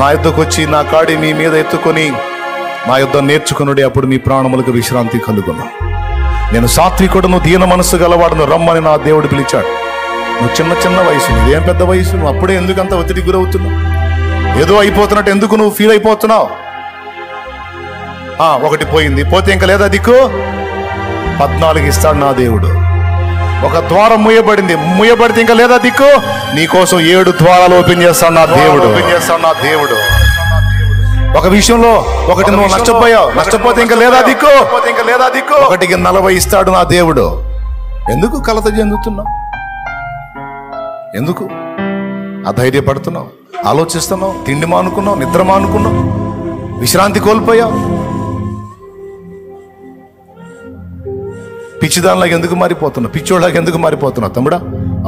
నా యొద్దకు వచ్చి నా కాడి మీ మీద ఎత్తుకొని నా యొద్ద నేర్చుకునుడి, అప్పుడు మీ ప్రాణములకు విశ్రాంతి కలుగును. నేను సాత్వికుడును, దీన మనస్సు గలవాడును, రమ్మని నా దేవుడు పిలిచాడు. నువ్వు చిన్న వయసు, ఇదేం పెద్ద వయసు, నువ్వు అప్పుడే ఎందుకంత ఒత్తిడికి గురవుతున్నావు? ఏదో అయిపోతున్నట్టు ఎందుకు నువ్వు ఫీల్ అయిపోతున్నావు? ఒకటి పోయింది, పోతే ఇంకా లేదా దిక్కు? 14 ఇస్తాడు నా దేవుడు. ఒక ద్వారం ముయ్యబడితే ఇంకా లేదా దిక్కు? నీకోసం 7 ద్వారాలు ఓపెన్ చేస్తాడు నా దేవుడు. ఒక విషయంలో ఒకటి నువ్వు నష్టపోతే ఇంకా లేదా దిక్కు? 1కి 40 ఇస్తాడు నా దేవుడు. ఎందుకు కలత చెందుతున్నావు? ఎందుకు అధైర్యపడుతున్నావు? ఆలోచిస్తున్నావు, తిండి మానుకున్నావు, నిద్ర మానుకున్నావు, విశ్రాంతి కోల్పోయావు. పిచ్చిదానిలాగా ఎందుకు మారిపోతున్నావు? పిచ్చోళ్ళలాగా ఎందుకు మారిపోతున్నావు? తమ్ముడా,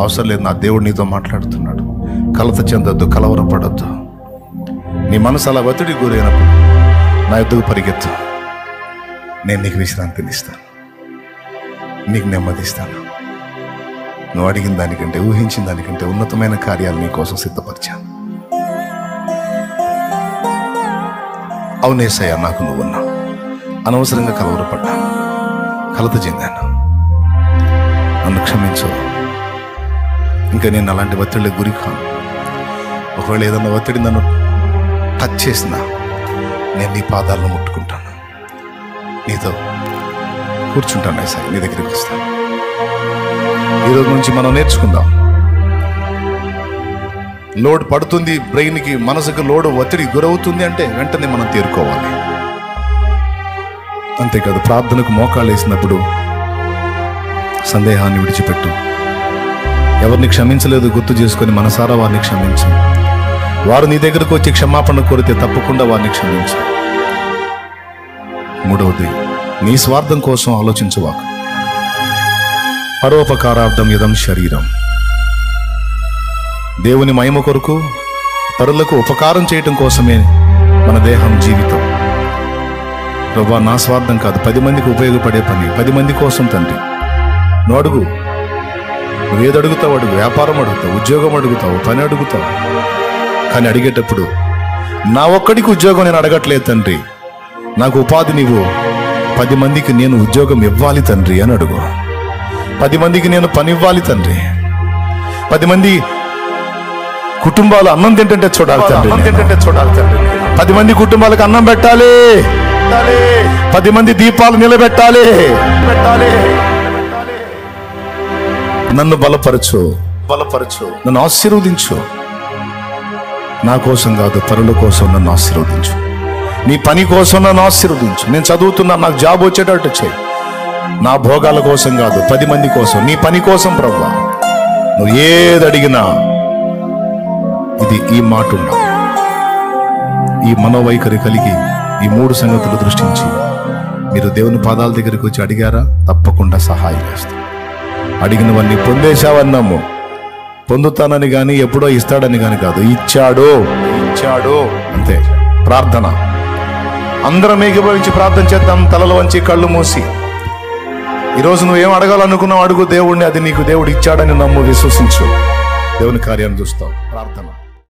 అవసరం లేదు, నా దేవుడు నీతో మాట్లాడుతున్నాడు. కలత చెందొద్దు, కలవరపడొద్దు. నీ మనసు అలా ఒత్తిడికి గురైనప్పుడు నా యొద్దకు పరిగెత్తు. నేను నీకు విశ్రాంతిని ఇస్తాను, నీకు నెమ్మదిస్తాను. నువ్వు అడిగిన దానికంటే, ఊహించిన దానికంటే ఉన్నతమైన కార్యాలు నీ కోసం సిద్ధపరిచాను. అవునేసయ్యా, నాకు నువ్వున్నావు. అనవసరంగా కలవరపడ్డాను, కలత చెందాను, నన్ను క్షమించు. ఇంకా నేను అలాంటి ఒత్తిడికి గురి కాను. ఒకవేళ ఏదన్నా ఒత్తిడి నన్ను టచ్ చేసినా నేను నీ పాదాలను ముట్టుకుంటాను, నీతో కూర్చుంటాను. ఏసయ్య, నీ దగ్గరికి వస్తాను. ఈరోజు నుంచి మనం నేర్చుకుందాం. లోడ్ పడుతుంది, బ్రెయిన్కి, మనసుకు లోడ్, ఒత్తిడి గురవుతుంది అంటే వెంటనే మనం తేరుకోవాలి. అంతేకాదు, ప్రార్థనకు మోకాళ్ళు వేసినప్పుడు సందేహాన్ని విడిచిపెట్టు. ఎవరిని క్షమించలేదు గుర్తు చేసుకొని మనసారా వారిని క్షమించు. వారు నీ దగ్గరకు వచ్చి క్షమాపణ కోరితే తప్పకుండా వారిని క్షమించు. 3వది, నీ స్వార్థం కోసం ఆలోచించువాకు. పరోపకారార్థం ఇదం శరీరం. దేవుని మహిమ కొరకు పరులకు ఉపకారం చేయటం కోసమే మన దేహం, జీవితం. ప్రభువా, నా స్వార్థం కాదు, 10 మందికి ఉపయోగపడే పని, 10 మంది కోసం తండ్రి. నువ్వు అడుగు, నువ్వేది అడుగుతావు అడుగు. వ్యాపారం అడుగుతావు, ఉద్యోగం అడుగుతావు, పని అడుగుతావు. కానీ అడిగేటప్పుడు నా ఒక్కడికి ఉద్యోగం నేను అడగట్లేదు తండ్రి, నాకు ఉపాధి నీవు, 10 మందికి నేను ఉద్యోగం ఇవ్వాలి తండ్రి అని అడుగు. 10 మందికి నేను పని ఇవ్వాలి తండ్రి. 10 మంది కుటుంబాలు అన్నం తింటుంటే చూడాలి తండ్రి. 10 మంది కుటుంబాలకు అన్నం పెట్టాలి. 10 మంది దీపాలు నిలబెట్టాలి. నన్ను బలపరచు, నన్ను ఆశీర్వదించు. నా కోసం కాదు, పరుల కోసం నన్ను ఆశీర్వదించు. నీ పని కోసం నన్ను ఆశీర్వదించు. నేను చదువుతున్నా, నాకు జాబ్ వచ్చేటట్టు చేయి. నా భోగాల కోసం కాదు, 10 మంది కోసం, నీ పని కోసం ప్రభువా. నువ్వు ఏది అడిగినా ఈ మాట ఉండాలి. ఈ మనోవైఖరి కలిగి ఈ 3 సంగతులు దృష్టించి మీరు దేవుని పాదాల దగ్గరికి వచ్చి అడిగారా, తప్పకుండా సహాయం చేస్తాం. అడిగినవన్నీ పొందేశావన్నాము. పొందుతానని కానీ ఎప్పుడో ఇస్తాడని కానీ కాదు, ఇచ్చాడు అంతే. ప్రార్థన అందరం ఏకీభవించి ప్రార్థన చేద్దాం. తలలు వంచి కళ్ళు మూసి. ఈరోజు నువ్వేం అడగాలనుకున్నావు అడుగు దేవుడిని. అది నీకు దేవుడు ఇచ్చాడని నమ్ము, విశ్వసించు. దేవుని కార్యాన్ని చూస్తావు. ప్రార్థన.